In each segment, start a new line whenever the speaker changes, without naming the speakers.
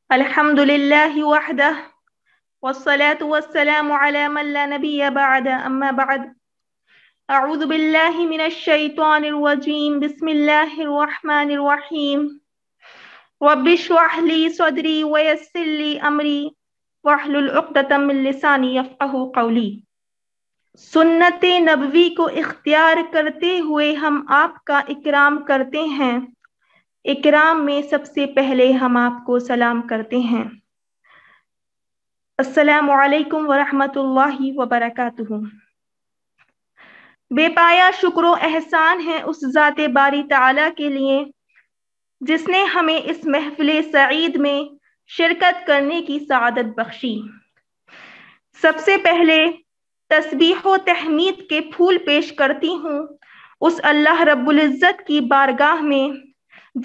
الحمد لله وحده والصلاة والسلام على من لا نبي بعد أما بعد أعوذ بالله من الشيطان الرجيم بسم الله الرحمن الرحيم رب اشرح لي صدري ويسر لي أمري واحلل عقدة من لساني يفقهوا قولي۔ سنت نبوی کو اختیار کرتے ہوئے ہم آپ کا اکرام کرتے ہیں۔ اکرام میں سب سے پہلے ہم آپ کو سلام کرتے ہیں۔ السلام علیکم ورحمۃ اللہ وبرکاتہ۔ بے پایا شکر و احسان ہے اس ذات باری تعالیٰ کے لیے جس نے ہمیں اس محفل سعید میں شرکت کرنے کی سعادت بخشی۔ سب سے پہلے تسبیح و تحمید کے پھول پیش کرتی ہوں اس اللہ رب العزت کی بارگاہ میں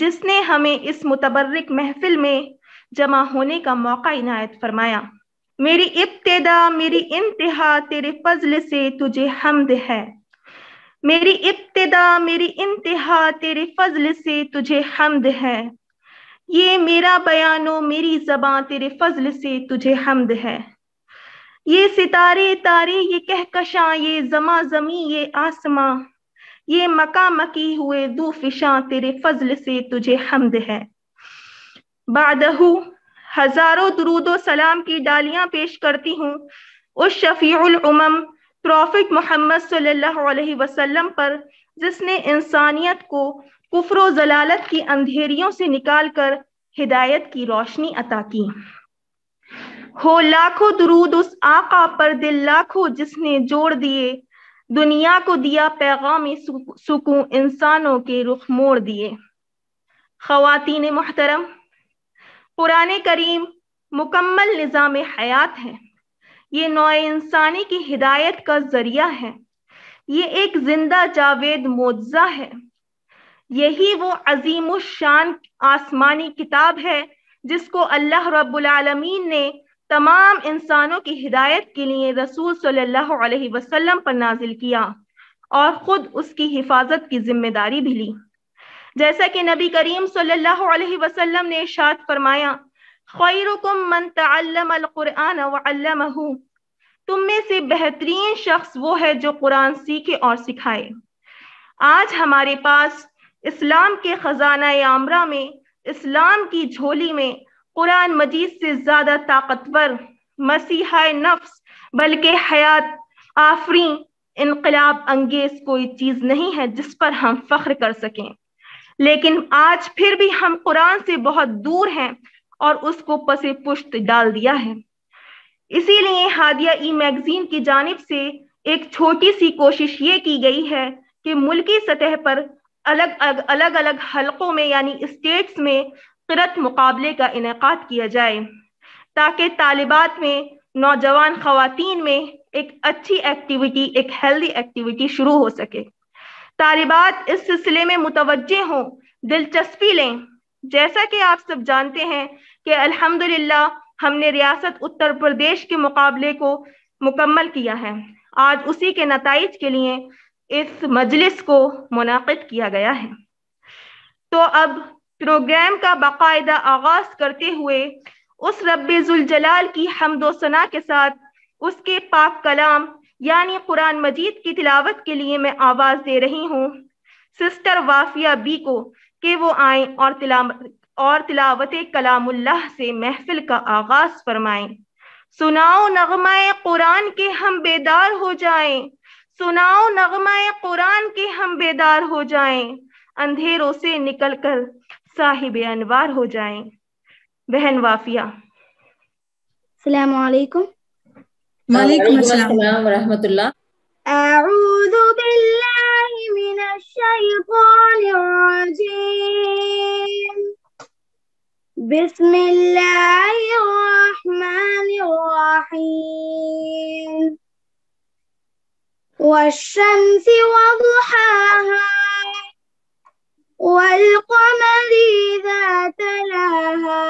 جس نے ہمیں اس متبرک محفل میں جمع ہونے کا موقع عنایت فرمایا۔ میری ابتدا میری انتہا تیرے فضل سے تجھے حمد ہے۔ میری ابتدا میری انتہا تیرے فضل سے تجھے حمد ہے۔ یہ میرا بیان و میری زباں تیرے فضل سے تجھے حمد ہے۔ یہ ستارے تارے یہ کہکشاں یہ زماں زمیں یہ آسماں یہ مکا مکی ہوئے دو فشاں تیرے فضل سے تجھے حمد ہے۔ بعدہ ہزاروں درود و سلام کی ڈالیاں پیش کرتی ہوں اس شفیع الامم پروفٹ محمد صلی اللہ علیہ وسلم پر جس نے انسانیت کو کفر و ضلالت کی اندھیریوں سے نکال کر ہدایت کی روشنی عطا کی۔ ہو لاکھوں درود اس آقا پر دل لاکھوں جس نے جوڑ دیے، دنیا کو دیا پیغام سکون انسانوں کے رخ موڑ دیے۔ خواتین محترم، قرآن کریم مکمل نظام حیات ہے۔ یہ نوع انسانی کی ہدایت کا ذریعہ ہے۔ یہ ایک زندہ جاوید معجزہ ہے۔ یہی وہ عظیم الشان آسمانی کتاب ہے جس کو اللہ رب العالمین نے تمام انسانوں کی ہدایت کے لیے رسول صلی اللہ علیہ وسلم پر نازل کیا اور خود اس کی حفاظت کی ذمہ داری بھی لی۔ جیسا کہ نبی کریم صلی اللہ علیہ وسلم نے ارشاد فرمایا، خیرکم من تعلم القرآن وعلمہ، تم میں سے بہترین شخص وہ ہے جو قرآن سیکھے اور سکھائے۔ آج ہمارے پاس اسلام کے خزانہ عامرہ میں اسلام کی جھولی میں قرآن مجید سے زیادہ طاقتور مسیحہ نفس بلکہ حیات آفریں انقلاب انگیز کوئی چیز نہیں ہے جس پر ہم فخر کر سکیں، لیکن آج پھر بھی ہم قرآن سے بہت دور ہیں اور اس کو پس پشت ڈال دیا ہے۔ اسی لیے ہادیہ ای میگزین کی جانب سے ایک چھوٹی سی کوشش یہ کی گئی ہے کہ ملکی سطح پر الگ الگ حلقوں میں یعنی اسٹیٹس میں قرأت مقابلے کا انعقاد کیا جائے تاکہ طالبات میں نوجوان خواتین میں ایک اچھی ایکٹیویٹی ایک ہیلدی ایکٹیویٹی شروع ہو سکے۔ طالبات اس سلسلے میں متوجہ ہوں، دلچسپی لیں۔ جیسا کہ آپ سب جانتے ہیں کہ الحمدللہ ہم نے ریاست اتر پردیش کے مقابلے کو مکمل کیا ہے۔ آج اسی کے نتائج کے لیے اس مجلس کو منعقد کیا گیا ہے۔ تو اب پروگرام کا باقاعدہ آغاز کرتے ہوئے اس رب ذوالجلال کی حمد و ثنا کے ساتھ اس کے پاک کلام یعنی قرآن مجید کی تلاوت کے لیے میں آواز دے رہی ہوں سسٹر وافیہ بی کو کہ وہ آئیں اور تلاوت کلام اللہ سے محفل کا آغاز فرمائیں۔ سناؤ نغمہ قرآن کے ہم بیدار ہو جائیں، سناؤ نغمہ قرآن کے ہم بیدار ہو جائیں، اندھیروں سے نکل کر صاحب انوار ہو جائیں۔ بہن وافیہ۔
السلام علیکم۔
وعلیکم السلام ورحمۃ اللہ۔
اعوذ باللہ من الشیطان الرجیم، بسم اللہ الرحمن الرحیم، والشمس وضحاها والقمر إذا تلاها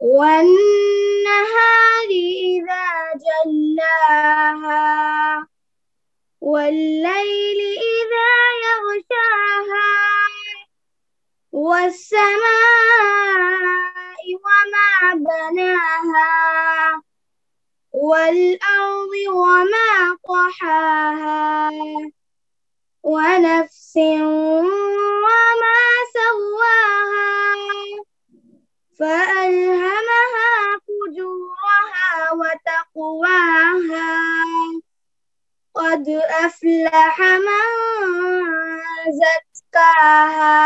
والنهار إذا جلاها والليل إذا يغشاها والسماء بناها والأرض وما طحاها ونفس وما سواها فألهمها فجورها وتقواها قد أفلح من زكاها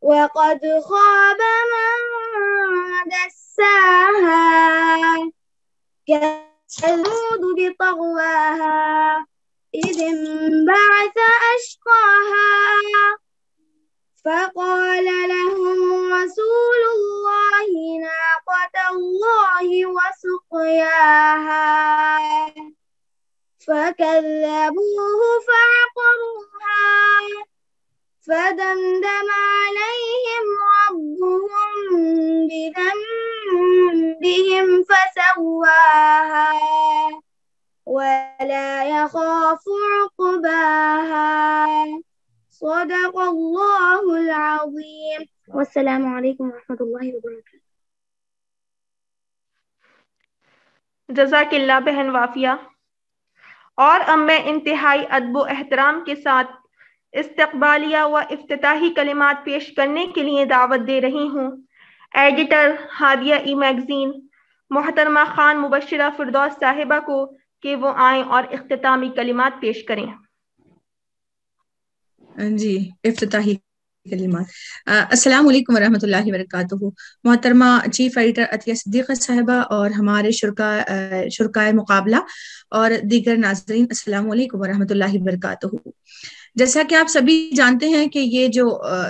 وقد خاب من دساها كالثمود بطغواها إذ انبعث أشقاها فقال لهم رسول الله ناقة الله وسقياها فكذبوه فعقروها فدمدم عليهم ربهم بذنبهم فسواها ولا يخاف عقباها صدق الله العظيم والسلام عليكم ورحمة الله وبركاته.
جزاک اللہ بہن وافیہ. اور اب میں انتہائی ادب و احترام کے ساتھ استقبالیہ و افتتاحی کلمات پیش کرنے کے لیے دعوت دے رہی ہوں ایڈیٹر ہادیہ ای میگزین محترمہ خان مبشرہ فردوس صاحبہ کو کہ وہ آئیں اور اختتامی کلمات پیش کریں.
جی افتتاحی کلمات. السلام علیکم ورحمۃ اللہ وبرکاتہ. محترمہ چیف ایڈیٹر عطیہ صدیقہ صاحبہ اور ہمارے شرکائے مقابلہ اور دیگر ناظرین، السلام علیکم ورحمۃ اللہ وبرکاتہ. جیسا کہ آپ سبھی جانتے ہیں کہ یہ جو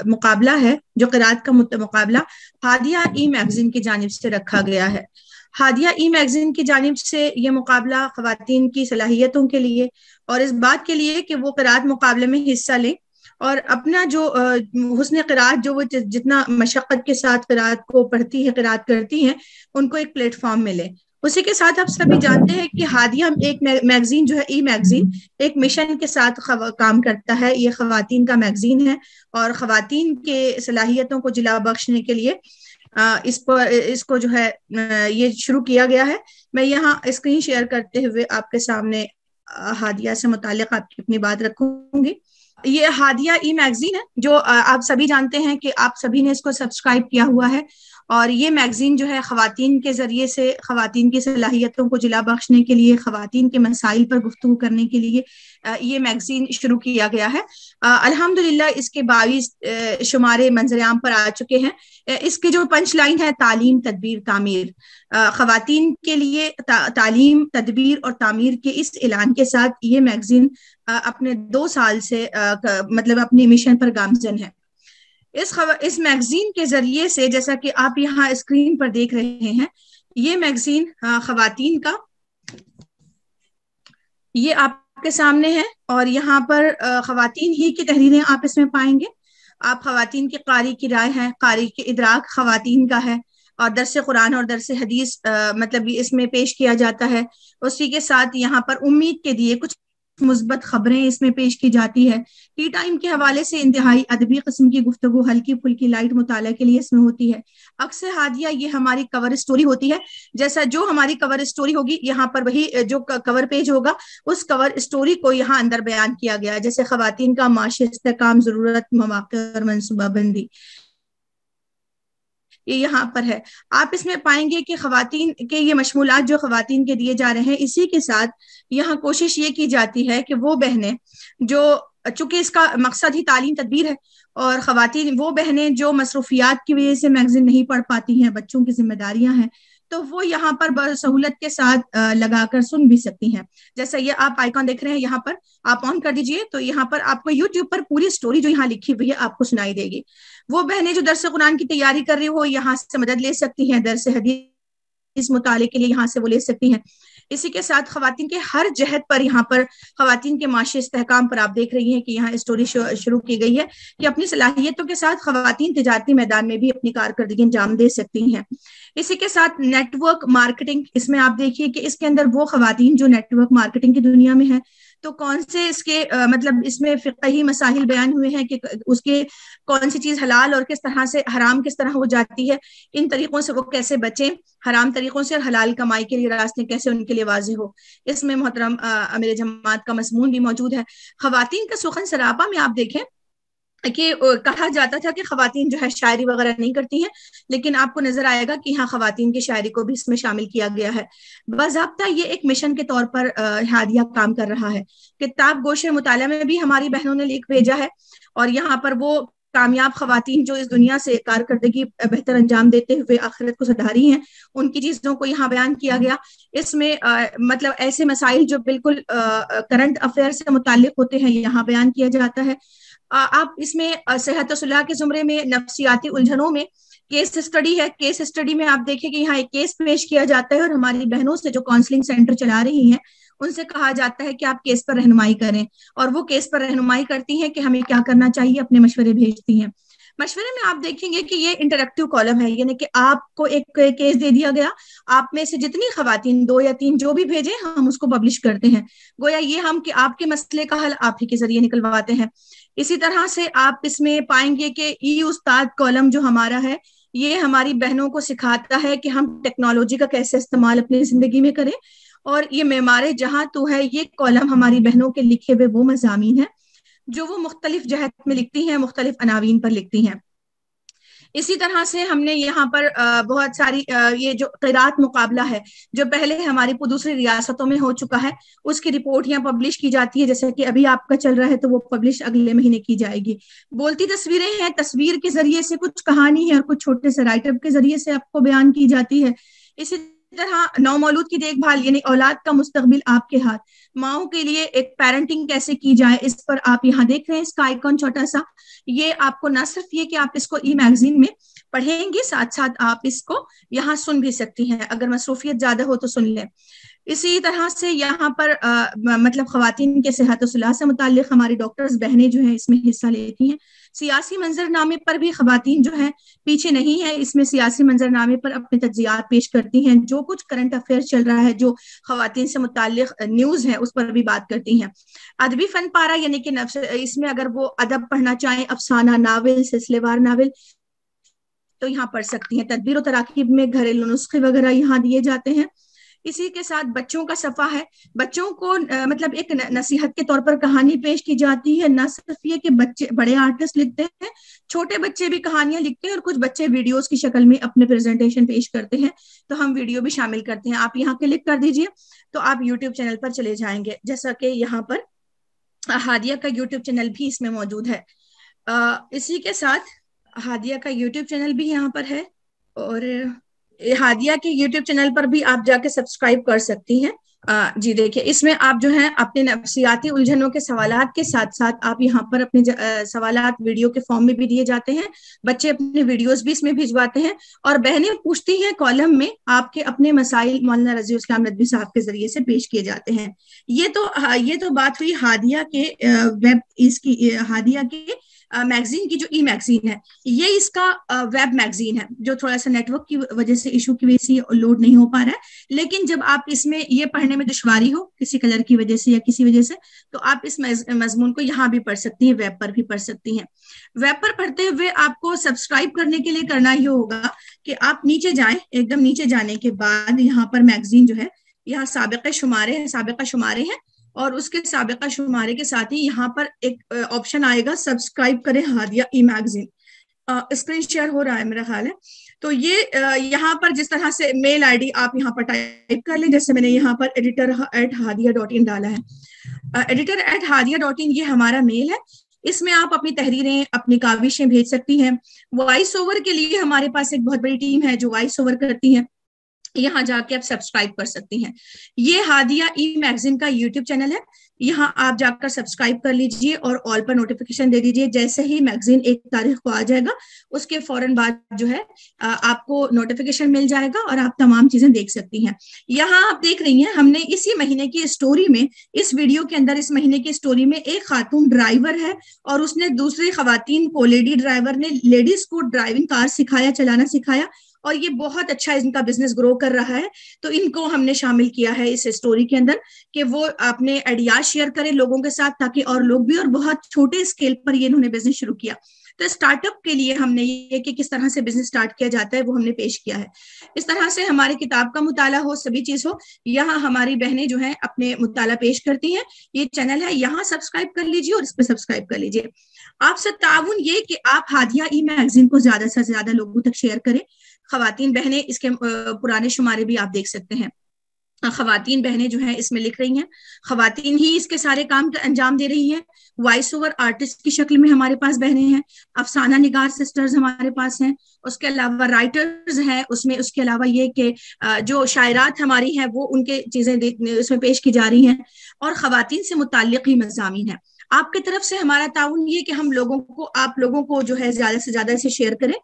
مقابلہ ہے، جو قرات کا مقابلہ ہادیہ ای میگزین کی جانب سے رکھا گیا ہے. ہادیہ ای میگزین کی جانب سے یہ مقابلہ خواتین کی صلاحیتوں کے لیے اور اس بات کے لیے کہ وہ قرات مقابلے میں حصہ لیں اور اپنا جو حسن قرات، جو وہ جتنا مشقت کے ساتھ قرات کو پڑھتی ہے، قرات کرتی ہیں، ان کو ایک پلیٹ فارم ملے. اسی کے ساتھ آپ سبھی جانتے ہیں کہ ہادیہ ایک میگزین جو ہے ای میگزین ایک مشن کے ساتھ کام کرتا ہے. یہ خواتین کا میگزین ہے اور خواتین کے صلاحیتوں کو جلا بخشنے کے لیے اس کو جو ہے یہ شروع کیا گیا ہے. میں یہاں اسکرین شیئر کرتے ہوئے آپ کے سامنے ہادیہ سے متعلق آپ کی اپنی بات رکھوں گی. یہ ہادیہ ای میگزین ہے جو آپ سبھی جانتے ہیں کہ آپ سبھی نے اس کو سبسکرائب کیا ہوا ہے، اور یہ میگزین جو ہے خواتین کے ذریعے سے خواتین کی صلاحیتوں کو جلا بخشنے کے لیے، خواتین کے مسائل پر گفتگو کرنے کے لیے یہ میگزین شروع کیا گیا ہے. الحمدللہ اس کے 22 شمارے منظر عام پر آ چکے ہیں. اس کی جو پنچ لائن ہے تعلیم، تدبیر، تعمیر، خواتین کے لیے تعلیم، تدبیر اور تعمیر کے اس اعلان کے ساتھ یہ میگزین اپنے 2 سال سے مطلب اپنی مشن پر گامزن ہے. اس میگزین کے ذریعے سے جیسا کہ آپ یہاں اسکرین پر دیکھ رہے ہیں، یہ میگزین خواتین کا یہ آپ کے سامنے ہے، اور یہاں پر خواتین ہی کی تحریریں آپ اس میں پائیں گے. آپ خواتین کی قاری کی رائے ہے، قاری کے ادراک خواتین کا ہے، اور درس قرآن اور درس حدیث مطلب اس میں پیش کیا جاتا ہے. اسی کے ساتھ یہاں پر امید کے دیے کچھ مثبت خبریں اس میں پیش کی جاتی ہے. ٹی ٹائم کے حوالے سے انتہائی ادبی قسم کی گفتگو ہلکی پھلکی لائٹ مطالعہ کے لیے اس میں ہوتی ہے. اکثر ہادیہ یہ ہماری کور اسٹوری ہوتی ہے، جیسا جو ہماری کور اسٹوری ہوگی یہاں پر وہی جو کور پیج ہوگا اس کور اسٹوری کو یہاں اندر بیان کیا گیا، جیسے خواتین کا معاشی استحکام، ضرورت، مواقع اور منصوبہ بندی، یہ یہاں پر ہے. آپ اس میں پائیں گے کہ خواتین کے یہ مشمولات جو خواتین کے دیے جا رہے ہیں، اسی کے ساتھ یہاں کوشش یہ کی جاتی ہے کہ وہ بہنیں جو، چونکہ اس کا مقصد ہی تعلیم تدبیر ہے، اور خواتین وہ بہنیں جو مصروفیات کی وجہ سے میگزین نہیں پڑھ پاتی ہیں، بچوں کی ذمہ داریاں ہیں، تو وہ یہاں پر سہولت کے ساتھ لگا کر سن بھی سکتی ہیں. جیسا یہ آپ آئیکن دیکھ رہے ہیں، یہاں پر آپ آن کر دیجئے تو یہاں پر آپ کو یوٹیوب پر پوری سٹوری جو یہاں لکھی ہوئی ہے آپ کو سنائی دے گی. وہ بہنیں جو درس قرآن کی تیاری کر رہی ہو یہاں سے مدد لے سکتی ہیں، درس حدیث مطالعے کے لیے یہاں سے وہ لے سکتی ہیں. اسی کے ساتھ خواتین کے ہر جہت پر یہاں پر خواتین کے معاشی استحکام پر آپ دیکھ رہی ہیں کہ یہاں اسٹوری شروع کی گئی ہے کہ اپنی صلاحیتوں کے ساتھ خواتین تجارتی میدان میں بھی اپنی کارکردگی انجام دے سکتی ہیں. اسی کے ساتھ نیٹ ورک مارکیٹنگ، اس میں آپ دیکھیے کہ اس کے اندر وہ خواتین جو نیٹ ورک مارکیٹنگ کی دنیا میں ہیں، تو کون سے اس کے مطلب اس میں فقہی مسائل بیان ہوئے ہیں کہ اس کے کون سی چیز حلال اور کس طرح سے حرام کس طرح ہو جاتی ہے، ان طریقوں سے وہ کیسے بچیں حرام طریقوں سے، اور حلال کمائی کے لیے راستے کیسے ان کے لیے واضح ہو، اس میں محترم امیر جماعت کا مضمون بھی موجود ہے۔ خواتین کا سخن سراپا میں آپ دیکھیں کہ کہا جاتا تھا کہ خواتین جو ہے شاعری وغیرہ نہیں کرتی ہیں، لیکن آپ کو نظر آئے گا کہ یہاں خواتین کی شاعری کو بھی اس میں شامل کیا گیا ہے۔ باضابطہ یہ ایک مشن کے طور پر ہادیہ کام کر رہا ہے۔ کتاب گوش مطالعہ میں بھی ہماری بہنوں نے لکھ بھیجا ہے، اور یہاں پر وہ کامیاب خواتین جو اس دنیا سے کارکردگی بہتر انجام دیتے ہوئے آخرت کو سدھاری ہیں، ان کی چیزوں کو یہاں بیان کیا گیا۔ اس میں مطلب ایسے مسائل جو بالکل کرنٹ افیئر سے متعلق ہوتے ہیں یہاں بیان کیا جاتا ہے۔ آپ اس میں صحت و صلاح کے زمرے میں نفسیاتی الجھنوں میں کیس اسٹڈی ہے۔ کیس اسٹڈی میں آپ دیکھیں کہ یہاں ایک کیس پیش کیا جاتا ہے، اور ہماری بہنوں سے جو کاؤنسلنگ سینٹر چلا رہی ہیں ان سے کہا جاتا ہے کہ آپ کیس پر رہنمائی کریں، اور وہ کیس پر رہنمائی کرتی ہیں کہ ہمیں کیا کرنا چاہیے، اپنے مشورے بھیجتی ہیں۔ مشورے میں آپ دیکھیں گے کہ یہ انٹریکٹیو کالم ہے، یعنی کہ آپ کو ایک کیس دے دیا گیا، آپ میں سے جتنی خواتین 2 یا 3 جو بھی بھیجیں ہم اس کو پبلش کرتے ہیں، گویا یہ ہم کہ آپ کے مسئلے کا حل آپ ہی کے ذریعے نکلواتے ہیں۔ اسی طرح سے آپ اس میں پائیں گے کہ ای استاد کالم جو ہمارا ہے یہ ہماری بہنوں کو سکھاتا ہے کہ ہم ٹیکنالوجی کا کیسے استعمال اپنی زندگی میں کریں، اور یہ معمار جہاں تو ہے، یہ کالم ہماری بہنوں کے لکھے ہوئے وہ مضامین ہیں جو وہ مختلف جہت میں لکھتی ہیں، مختلف عناوین پر لکھتی ہیں۔ اسی طرح سے ہم نے یہاں پر بہت ساری یہ جو قرات مقابلہ ہے جو پہلے ہماری دوسری ریاستوں میں ہو چکا ہے، اس کی رپورٹ یہاں پبلش کی جاتی ہے، جیسے کہ ابھی آپ کا چل رہا ہے تو وہ پبلش اگلے مہینے کی جائے گی۔ بولتی تصویریں ہیں، تصویر کے ذریعے سے کچھ کہانی ہے اور کچھ چھوٹے سے رائٹ اپ کے ذریعے سے آپ کو بیان کی جاتی ہے۔ اسی طرح نومولود کی دیکھ بھال، یعنی اولاد کا مستقبل آپ کے ہاتھ، ماؤں کے لیے ایک پیرنٹنگ کیسے کی جائے، اس پر آپ یہاں دیکھ رہے ہیں اس کا آئیکن چھوٹا سا۔ یہ آپ کو نہ صرف یہ کہ آپ اس کو ای میگزین میں پڑھیں گے، ساتھ ساتھ آپ اس کو یہاں سن بھی سکتی ہیں، اگر مصروفیت زیادہ ہو تو سن لیں۔ اسی طرح سے یہاں پر مطلب خواتین کے صحت و صلاح سے متعلق ہماری ڈاکٹرز بہنیں جو ہیں اس میں حصہ لیتی ہیں۔ سیاسی منظر نامے پر بھی خواتین جو ہیں پیچھے نہیں ہیں، اس میں سیاسی منظر نامے پر اپنے تجزیات پیش کرتی ہیں، جو کچھ کرنٹ افیئر چل رہا ہے، جو خواتین سے متعلق نیوز ہے اس پر بھی بات کرتی ہیں۔ ادبی فن پارہ، یعنی کہ اس میں اگر وہ ادب پڑھنا چاہیں، افسانہ، ناول، سلسلے وار ناول، تو یہاں پڑھ سکتی ہیں۔ تدبیر و تراکیب میں گھریلو نسخے وغیرہ یہاں دیے جاتے ہیں۔ اسی کے ساتھ بچوں کا صفحہ ہے، بچوں کو مطلب ایک نصیحت کے طور پر کہانی پیش کی جاتی ہے۔ نہ صرف یہ کہ بچے بڑے آرٹسٹ لکھتے ہیں، چھوٹے بچے بھی کہانیاں لکھتے ہیں، اور کچھ بچے ویڈیوز کی شکل میں اپنے پریزنٹیشن پیش کرتے ہیں، تو ہم ویڈیو بھی شامل کرتے ہیں۔ آپ یہاں کلک کر دیجئے تو آپ یوٹیوب چینل پر چلے جائیں گے، جیسا کہ یہاں پر ہادیہ کا یوٹیوب چینل بھی اس میں موجود ہے۔ اسی کے ساتھ ہادیہ کا یوٹیوب چینل بھی یہاں پر ہے، اور ہادیہ کے یوٹیوب چینل پر بھی آپ جا کے سبسکرائب کر سکتی ہیں۔ جی دیکھیں، اس میں آپ جو ہیں اپنے نفسیاتی الجھنوں کے سوالات کے ساتھ ساتھ آپ یہاں پر اپنے سوالات ویڈیو کے فارم میں بھی دیے جاتے ہیں، بچے اپنے ویڈیوز بھی اس میں بھجواتے ہیں، اور بہنیں پوچھتی ہیں کالم میں آپ کے اپنے مسائل مولانا رضی اسلام ندوی صاحب کے ذریعے سے پیش کیے جاتے ہیں۔ یہ تو بات ہوئی ہادیہ کے ہادیہ کے میگزین کی، جو ای میگزین ہے، یہ اس کا ویب میگزین ہے، جو تھوڑا سا نیٹ ورک کی وجہ سے ایشو کی وجہ سے لوڈ نہیں ہو پا رہا ہے، لیکن جب آپ اس میں یہ پڑھنے میں دشواری ہو کسی کلر کی وجہ سے یا کسی وجہ سے، تو آپ اس مضمون کو یہاں بھی پڑھ سکتی ہیں، ویب پر بھی پڑھ سکتی ہیں۔ ویب پر پڑھتے ہوئے آپ کو سبسکرائب کرنے کے لیے کرنا یہ ہوگا کہ آپ نیچے جائیں، ایک دم نیچے جانے کے بعد یہاں پر میگزین جو ہے، یہاں سابقہ شمارے ہیں، اور اس کے سابقہ شمارے کے ساتھ ہی یہاں پر ایک آپشن آئے گا سبسکرائب کریں ہادیہ ای میگزین۔ اسکرین شیئر ہو رہا ہے میرا خیال ہے، تو یہ یہاں پر جس طرح سے میل آئی ڈی آپ یہاں پر ٹائپ کر لیں، جیسے میں نے یہاں پر editor@hadia.in ڈالا ہے۔ editor@hadia.in یہ ہمارا میل ہے، اس میں آپ اپنی تحریریں، اپنی کاوشیں بھیج سکتی ہیں۔ وائس اوور کے لیے ہمارے پاس ایک بہت بڑی ٹیم ہے جو وائس اوور کرتی ہے، یہاں جا کے آپ سبسکرائب کر سکتی ہیں۔ یہ ہادیہ ای میگزین کا یوٹیوب چینل ہے، یہاں آپ جا کر سبسکرائب کر لیجئے اور آل پر نوٹیفیکیشن دے دیجئے۔ جیسے ہی میگزین 1 تاریخ کو آ جائے گا، اس کے فوراً بعد جو ہے آپ کو نوٹیفیکیشن مل جائے گا اور آپ تمام چیزیں دیکھ سکتی ہیں۔ یہاں آپ دیکھ رہی ہیں، ہم نے اسی مہینے کی اسٹوری میں، اس ویڈیو کے اندر اس مہینے کی اسٹوری میں ایک خاتون ڈرائیور ہے، اور اس نے دوسری خواتین کو، لیڈی ڈرائیور نے لیڈیز کو ڈرائیونگ کار چلانا سکھایا، اور یہ بہت اچھا ان کا بزنس گرو کر رہا ہے. تو ان کو ہم نے شامل کیا ہے اس اسٹوری کے اندر کہ وہ اپنے آئیڈیاز شیئر کریں لوگوں کے ساتھ تاکہ اور لوگ بھی, اور بہت چھوٹے اسکیل پر یہ انہوں نے بزنس شروع کیا. تو اسٹارٹ اپ کے لیے ہم نے یہ کہ کس طرح سے بزنس اسٹارٹ کیا جاتا ہے وہ ہم نے پیش کیا ہے. اس طرح سے ہماری کتاب کا مطالعہ ہو, سبھی چیز ہو, یہاں ہماری بہنیں جو ہیں اپنے مطالعہ پیش کرتی ہیں. یہ چینل ہے, یہاں سبسکرائب کر لیجیے اور اس پہ سبسکرائب کر لیجیے. آپ سے تعاون یہ کہ آپ ہادیہ ای میگزین کو زیادہ سے زیادہ لوگوں تک شیئر کریں. خواتین بہنیں اس کے پرانے شمارے بھی آپ دیکھ سکتے ہیں. خواتین بہنیں جو ہیں اس میں لکھ رہی ہیں, خواتین ہی اس کے سارے کام کا انجام دے رہی ہیں. وائس اوور آرٹسٹ کی شکل میں ہمارے پاس بہنیں ہیں, افسانہ نگار سسٹرز ہمارے پاس ہیں, اس کے علاوہ رائٹرز ہیں اس میں, اس کے علاوہ یہ کہ جو شاعرات ہماری ہیں وہ ان کے چیزیں اس میں پیش کی جا رہی ہیں, اور خواتین سے متعلق ہی مضامین ہیں. آپ کی طرف سے ہمارا تعاون یہ کہ ہم لوگوں کو, آپ لوگوں کو جو ہے زیادہ سے زیادہ اسے شیئر کریں.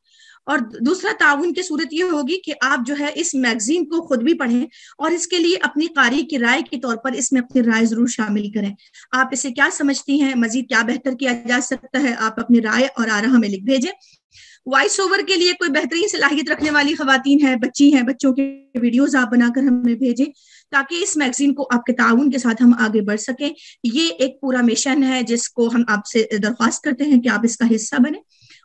اور دوسرا تعاون کی صورت یہ ہوگی کہ آپ جو ہے اس میگزین کو خود بھی پڑھیں اور اس کے لیے اپنی قاری کی رائے کے طور پر اس میں اپنی رائے ضرور شامل کریں. آپ اسے کیا سمجھتی ہیں, مزید کیا بہتر کیا جا سکتا ہے, آپ اپنی رائے اور آرا ہمیں لکھ بھیجیں. وائس اوور کے لیے کوئی بہترین صلاحیت رکھنے والی خواتین ہیں, بچی ہیں, بچوں کے ویڈیوز آپ بنا کر ہمیں بھیجیں تاکہ اس میگزین کو آپ کے تعاون کے ساتھ ہم آگے بڑھ سکیں. یہ ایک پورا مشن ہے جس کو ہم آپ سے درخواست کرتے ہیں کہ آپ اس کا حصہ بنیں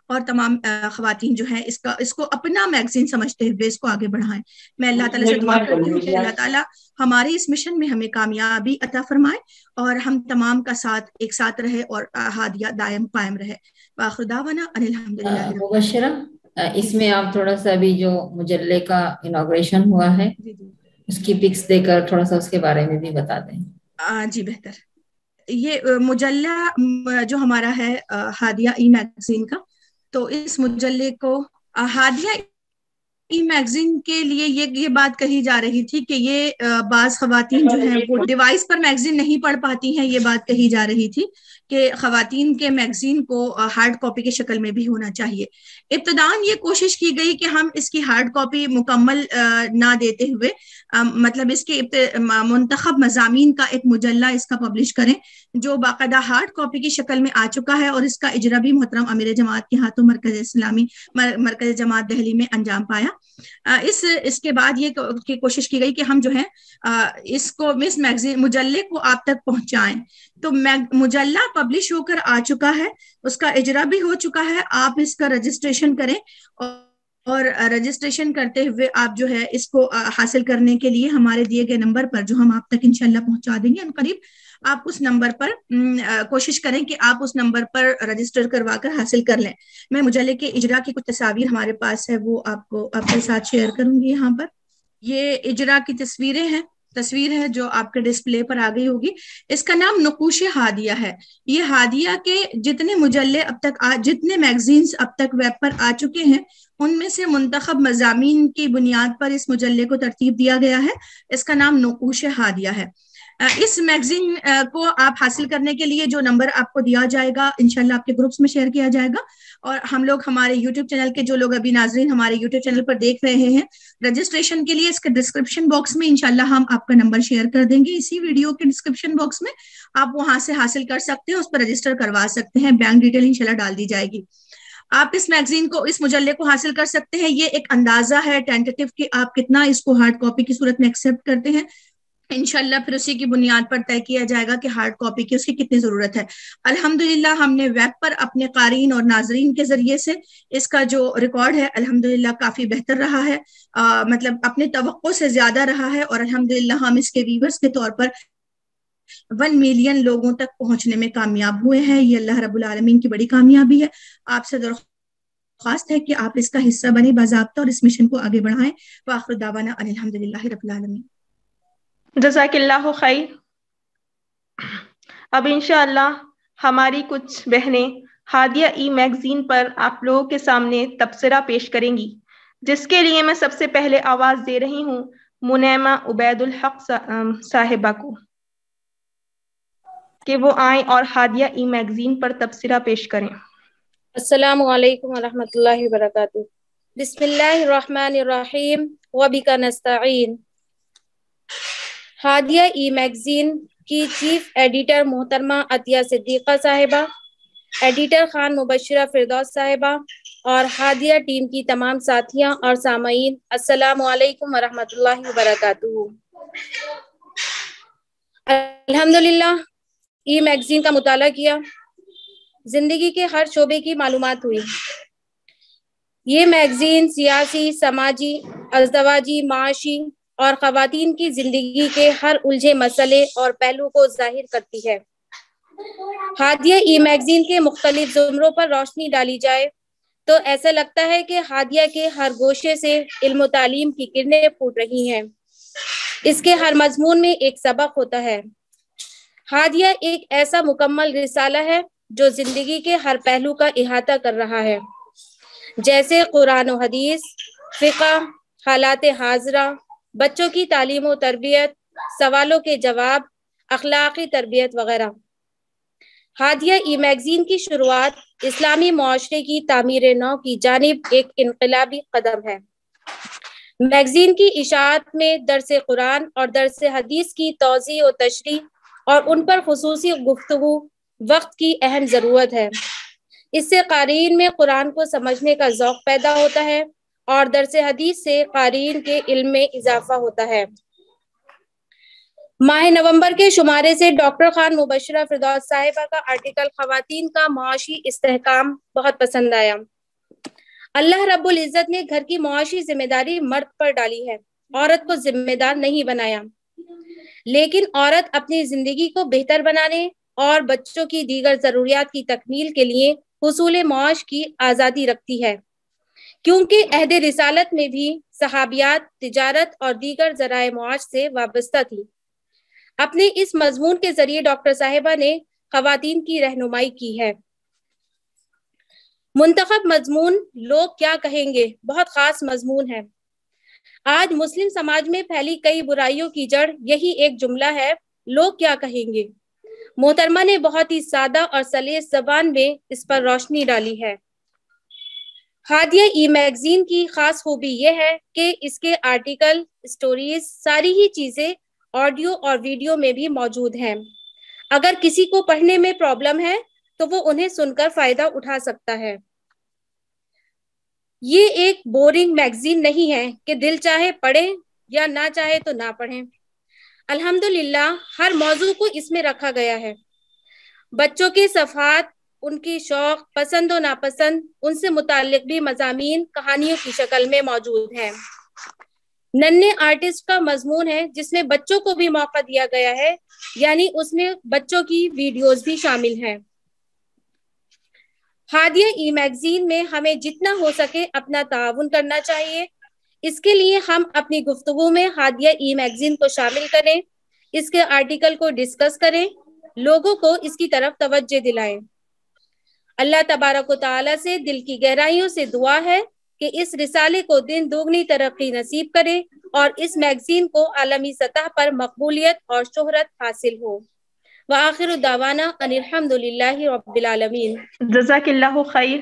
اور تمام خواتین جو ہیں اس کو اپنا میگزین سمجھتے ہوئے اس کو آگے بڑھائیں. میں اللہ تعالیٰ سے دعا کرتی ہوں کہ اللہ تعالیٰ ہمارے اس مشن میں ہمیں کامیابی عطا فرمائے اور ہم تمام کا ساتھ ایک ساتھ رہے اور ہادیہ دائم قائم رہے. وآخر دعوانا ان الحمدللہ.
مبشرہ, اس میں آپ تھوڑا سا ابھی جو مجلے کا انوگریشن ہوا ہے اس کی پکس دے کر تھوڑا سا اس کے بارے میں بھی بتا دیں.
جی بہتر. یہ مجلہ جو ہمارا ہے ہادیہ ای میگزین کا, تو اس مجلے کو ہادیہ ای میگزین کے لیے یہ بات کہی جا رہی تھی کہ یہ بعض خواتین جو ہیں وہ ڈیوائس پر میگزین نہیں پڑھ پاتی ہیں. یہ بات کہی جا رہی تھی کہ خواتین کے میگزین کو ہارڈ کاپی کی شکل میں بھی ہونا چاہیے. ابتداً یہ کوشش کی گئی کہ ہم اس کی ہارڈ کاپی مکمل نہ دیتے ہوئے مطلب اس کے منتخب مضامین کا ایک مجلہ اس کا پبلش کریں جو باقاعدہ ہارڈ کاپی کی شکل میں آ چکا ہے, اور اس کا اجرا بھی محترم امیر جماعت کے ہاتھوں مرکز جماعت دہلی میں انجام پایا. اس کے بعد یہ کوشش کی گئی کہ ہم جو ہے اس میگزین مجلے کو آپ تک پہنچائیں. تو مجلہ پبلش ہو کر آ چکا ہے, اس کا اجرا بھی ہو چکا ہے. آپ اس کا رجسٹریشن کریں اور رجسٹریشن کرتے ہوئے آپ جو ہے اس کو حاصل کرنے کے لیے ہمارے دیے گئے نمبر پر جو ہم آپ تک انشاءاللہ پہنچا دیں گے ان قریب, آپ اس نمبر پر کوشش کریں کہ آپ اس نمبر پر رجسٹر کروا کر حاصل کر لیں. میں مجلے کے اجرا کی کچھ تصاویر ہمارے پاس ہے وہ آپ کے ساتھ شیئر کروں گی. یہاں پر یہ اجرا کی تصویر ہے جو آپ کے ڈسپلے پر آ گئی ہوگی. اس کا نام نقوش ہادیہ ہے. یہ ہادیہ کے جتنے مجلے اب تک جتنے میگزینز اب تک ویب پر آ چکے ہیں ان میں سے منتخب مضامین کی بنیاد پر اس مجلے کو ترتیب دیا گیا ہے. اس کا نام نقوش ہادیہ ہے. اس میگزین کو آپ حاصل کرنے کے لیے جو نمبر آپ کو دیا جائے گا انشاءاللہ آپ کے گروپس میں شیئر کیا جائے گا, اور ہم لوگ ہمارے یوٹیوب چینل کے جو لوگ ابھی ناظرین ہمارے یوٹیوب چینل پر دیکھ رہے ہیں رجسٹریشن کے لیے اس کے ڈسکرپشن باکس میں انشاءاللہ ہم آپ کا نمبر شیئر کر دیں گے. اسی ویڈیو کے ڈسکرپشن باکس میں آپ وہاں سے حاصل کر سکتے ہیں, اس پر رجسٹر کروا سکتے ہیں, بینک ڈیٹیل انشاءاللہ ڈال دی جائے گی. آپ اس میگزین کو اس مجلے کو حاصل کر سکتے ہیں. یہ ایک اندازہ ہے ٹینٹیٹو کہ آپ کتنا اس کو ہارڈ کاپی کی صورت میں ایکسیپٹ کرتے ہیں. انشاءاللہ پھر اسی کی بنیاد پر طے کیا جائے گا کہ ہارڈ کاپی کی اس کی کتنی ضرورت ہے. الحمدللہ ہم نے ویب پر اپنے قارئین اور ناظرین کے ذریعے سے اس کا جو ریکارڈ ہے الحمدللہ کافی بہتر رہا ہے, مطلب اپنے توقع سے زیادہ رہا ہے, اور الحمدللہ ہم اس کے ویورز کے طور پر 1 ملین لوگوں تک پہنچنے میں کامیاب ہوئے ہیں. یہ اللہ رب العالمین کی بڑی کامیابی ہے. آپ سے درخواست ہے کہ آپ اس کا حصہ بنیں باضابطہ اور اس مشن کو آگے بڑھائیں. وآخر دعوانا ان الحمدللہ رب العالمین.
جزاک اللہ خیر. اب انشاءاللہ ہماری کچھ بہنیں ہادیہ ای میگزین پر آپ لوگوں کے سامنے تبصرہ پیش کریں گی, جس کے لیے میں سب سے پہلے آواز دے رہی ہوں منیمہ عبید الحق صاحبہ کو کہ وہ آئیں اور ہادیہ ای میگزین پر تبصرہ پیش کریں.
السلام علیکم ورحمۃ اللہ وبرکاتہ. بسم اللہ الرحمن الرحیم وبک نستعین. ہادیہ ای میگزین کی چیف ایڈیٹر محترمہ عطیہ صدیقہ صاحبہ, ایڈیٹر خان مبشرہ فردوس صاحبہ اور ہادیہ ٹیم کی تمام ساتھیاں اور سامعین، السلام علیکم ورحمۃ اللہ وبرکاتہ۔ الحمدللہ ای میگزین کا مطالعہ کیا، زندگی کے ہر شعبے کی معلومات ہوئی۔ یہ میگزین سیاسی، سماجی، ازدواجی، معاشی اور خواتین کی زندگی کے ہر الجھے مسئلے اور پہلو کو ظاہر کرتی ہے۔ ہادیہ ای میگزین کے مختلف زمروں پر روشنی ڈالی جائے تو ایسا لگتا ہے کہ ہادیہ کے ہر گوشے سے علم و تعلیم کی کرنیں پھوٹ رہی ہیں۔ اس کے ہر مضمون میں ایک سبق ہوتا ہے۔ ہادیہ ایک ایسا مکمل رسالہ ہے جو زندگی کے ہر پہلو کا احاطہ کر رہا ہے، جیسے قرآن و حدیث، فقہ، حالات حاضرہ، بچوں کی تعلیم و تربیت، سوالوں کے جواب، اخلاقی تربیت وغیرہ۔ ہادیہ ای میگزین کی شروعات اسلامی معاشرے کی تعمیر نو کی جانب ایک انقلابی قدم ہے۔ میگزین کی اشاعت میں درس قرآن اور درس حدیث کی توضیح و تشریح اور ان پر خصوصی گفتگو وقت کی اہم ضرورت ہے۔ اس سے قارئین میں قرآن کو سمجھنے کا ذوق پیدا ہوتا ہے اور درس حدیث سے قارئین کے علم میں اضافہ ہوتا ہے۔ ماہ نومبر کے شمارے سے ڈاکٹر خان مبشرہ فردوس صاحبہ کا آرٹیکل خواتین کا معاشی استحکام بہت پسند آیا۔ اللہ رب العزت نے گھر کی معاشی ذمہ داری مرد پر ڈالی ہے، عورت کو ذمہ دار نہیں بنایا، لیکن عورت اپنی زندگی کو بہتر بنانے اور بچوں کی دیگر ضروریات کی تکمیل کے لیے حصول معاش کی آزادی رکھتی ہے، کیونکہ عہد رسالت میں بھی صحابیات تجارت اور دیگر ذرائع معاش سے وابستہ تھی۔ اپنے اس مضمون کے ذریعے ڈاکٹر صاحبہ نے خواتین کی رہنمائی کی ہے۔ منتخب مضمون لوگ کیا کہیں گے بہت خاص مضمون ہے۔ آج مسلم سماج میں پھیلی کئی برائیوں کی جڑ یہی ایک جملہ ہے، لوگ کیا کہیں گے۔ محترمہ نے بہت ہی سادہ اور سلیس زبان میں اس پر روشنی ڈالی ہے۔ ہادیہ ای میگزین کی خاص خوبی یہ ہے کہ اس کے آرٹیکل، سٹوریز، ساری ہی چیزیں آڈیو اور ویڈیو میں بھی موجود ہیں۔ اگر کسی کو پڑھنے میں پرابلم ہے تو وہ انہیں سن کر فائدہ اٹھا سکتا ہے۔ یہ ایک بورنگ میگزین نہیں ہے کہ دل چاہے پڑھیں یا نہ چاہے تو نہ پڑھیں۔ الحمدللہ ہر موضوع کو اس میں رکھا گیا ہے۔ بچوں کے صفحات، ان کی شوق، پسند و ناپسند، ان سے متعلق بھی مضامین کہانیوں کی شکل میں موجود ہیں۔ ننھے آرٹسٹ کا مضمون ہے جس میں بچوں کو بھی موقع دیا گیا ہے، یعنی اس میں بچوں کی ویڈیوز بھی شامل ہیں۔ ہادیہ ای میگزین میں ہمیں جتنا ہو سکے اپنا تعاون کرنا چاہیے۔ اس کے لیے ہم اپنی گفتگو میں ہادیہ ای میگزین کو شامل کریں، اس کے آرٹیکل کو ڈسکس کریں، لوگوں کو اس کی طرف توجہ دلائیں۔ اللہ تبارک و تعالیٰ سے دل کی گہرائیوں سے دعا ہے کہ اس رسالے کو دن دوگنی ترقی نصیب کرے اور اس میگزین کو عالمی سطح پر مقبولیت اور شہرت حاصل ہو۔ وآخر دعوانا ان الحمد للہ رب العالمین۔
جزاک اللہ خیر۔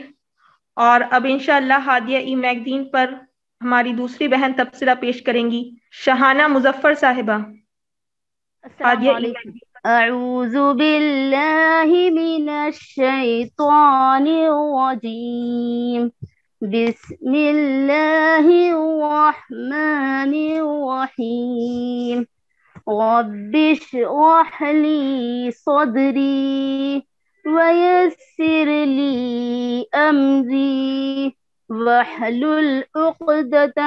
اور اب انشاءاللہ ہادیہ ای میگزین پر ہماری دوسری بہن تبصرہ پیش کریں گی، شہانہ مظفر صاحبہ۔
السلام علیکم۔ اعوذ باللہ من الشیطان الرجیم، بسم اللہ الرحمن الرحیم، رب اشرح لی صدری ویسر لی امری واحلل عقدۃ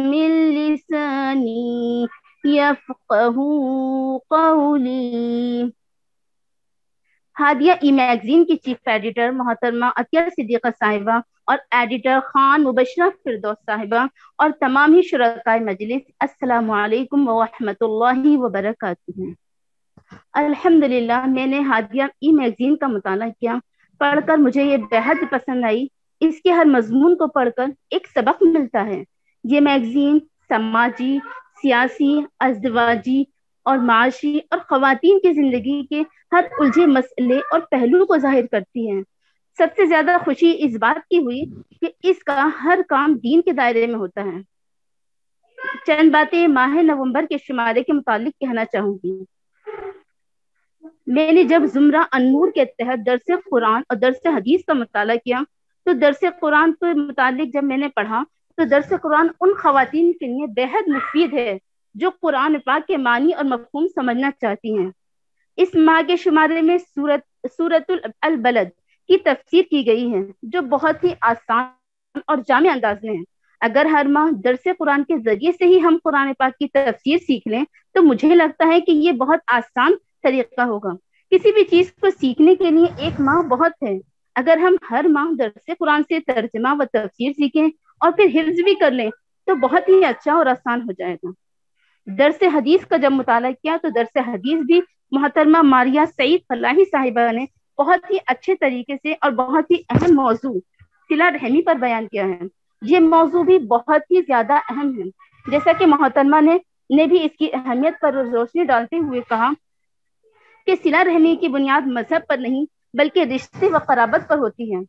من لسانی یفقہوا قولی۔ ہادیہ ای میگزین کی چیف ایڈیٹر محترمہ عطیہ صدیقہ صاحبہ اور ایڈیٹر خان مبشرہ فردوس صاحبہ اور تمام ہی شرکائے مجلس، السلام علیکم ورحمۃ اللہ وبرکاتہ۔ الحمدللہ میں نے ہادیہ ای میگزین کا مطالعہ کیا، پڑھ کر مجھے یہ بےحد پسند آئی۔ اس کے ہر مضمون کو پڑھ کر ایک سبق ملتا ہے۔ یہ میگزین سماجی، سیاسی، ازدواجی اور معاشی اور خواتین کی زندگی کے ہر الجھے مسئلے اور پہلو کو ظاہر کرتی ہے۔ سب سے زیادہ خوشی اس بات کی ہوئی کہ اس کا ہر کام دین کے دائرے میں ہوتا ہے۔ چند باتیں ماہ نومبر کے شمارے کے متعلق کہنا چاہوں گی۔ میں نے جب زمرہ النور کے تحت درس قرآن اور درس حدیث کا مطالعہ کیا تو درس قرآن کے متعلق جب میں نے پڑھا تو درس قرآن ان خواتین کے لیے بےحد مفید ہے جو قرآن پاک کے معنی اور مفہوم سمجھنا چاہتی ہیں۔ اس ماہ کے شمارے میں سورۃ البلد کی تفسیر کی گئی ہے جو بہت ہی آسان اور جامع انداز میں ہے۔ اگر ہر ماہ درس قرآن کے ذریعے سے ہی ہم قرآن پاک کی تفسیر سیکھ لیں تو مجھے لگتا ہے کہ یہ بہت آسان طریقہ ہوگا۔ کسی بھی چیز کو سیکھنے کے لیے ایک ماہ بہت ہے۔ اگر ہم ہر ماہ درس قرآن سے ترجمہ و تفسیر سیکھیں اور پھر حفظ بھی کر لیں تو بہت ہی اچھا اور آسان ہو جائے گا۔ درس حدیث کا جب مطالعہ کیا تو درس حدیث بھی محترمہ ماریہ سعید فلاحی صاحبہ نے بہت ہی اچھے طریقے سے اور بہت ہی اہم موضوع صلہ رحمی پر بیان کیا ہے۔ یہ موضوع بھی بہت ہی زیادہ اہم ہے، جیسا کہ محترمہ نے بھی اس کی اہمیت پر روشنی ڈالتے ہوئے کہا کہ صلہ رحمی کی بنیاد مذہب پر نہیں بلکہ رشتے و قرابت پر ہوتی ہے۔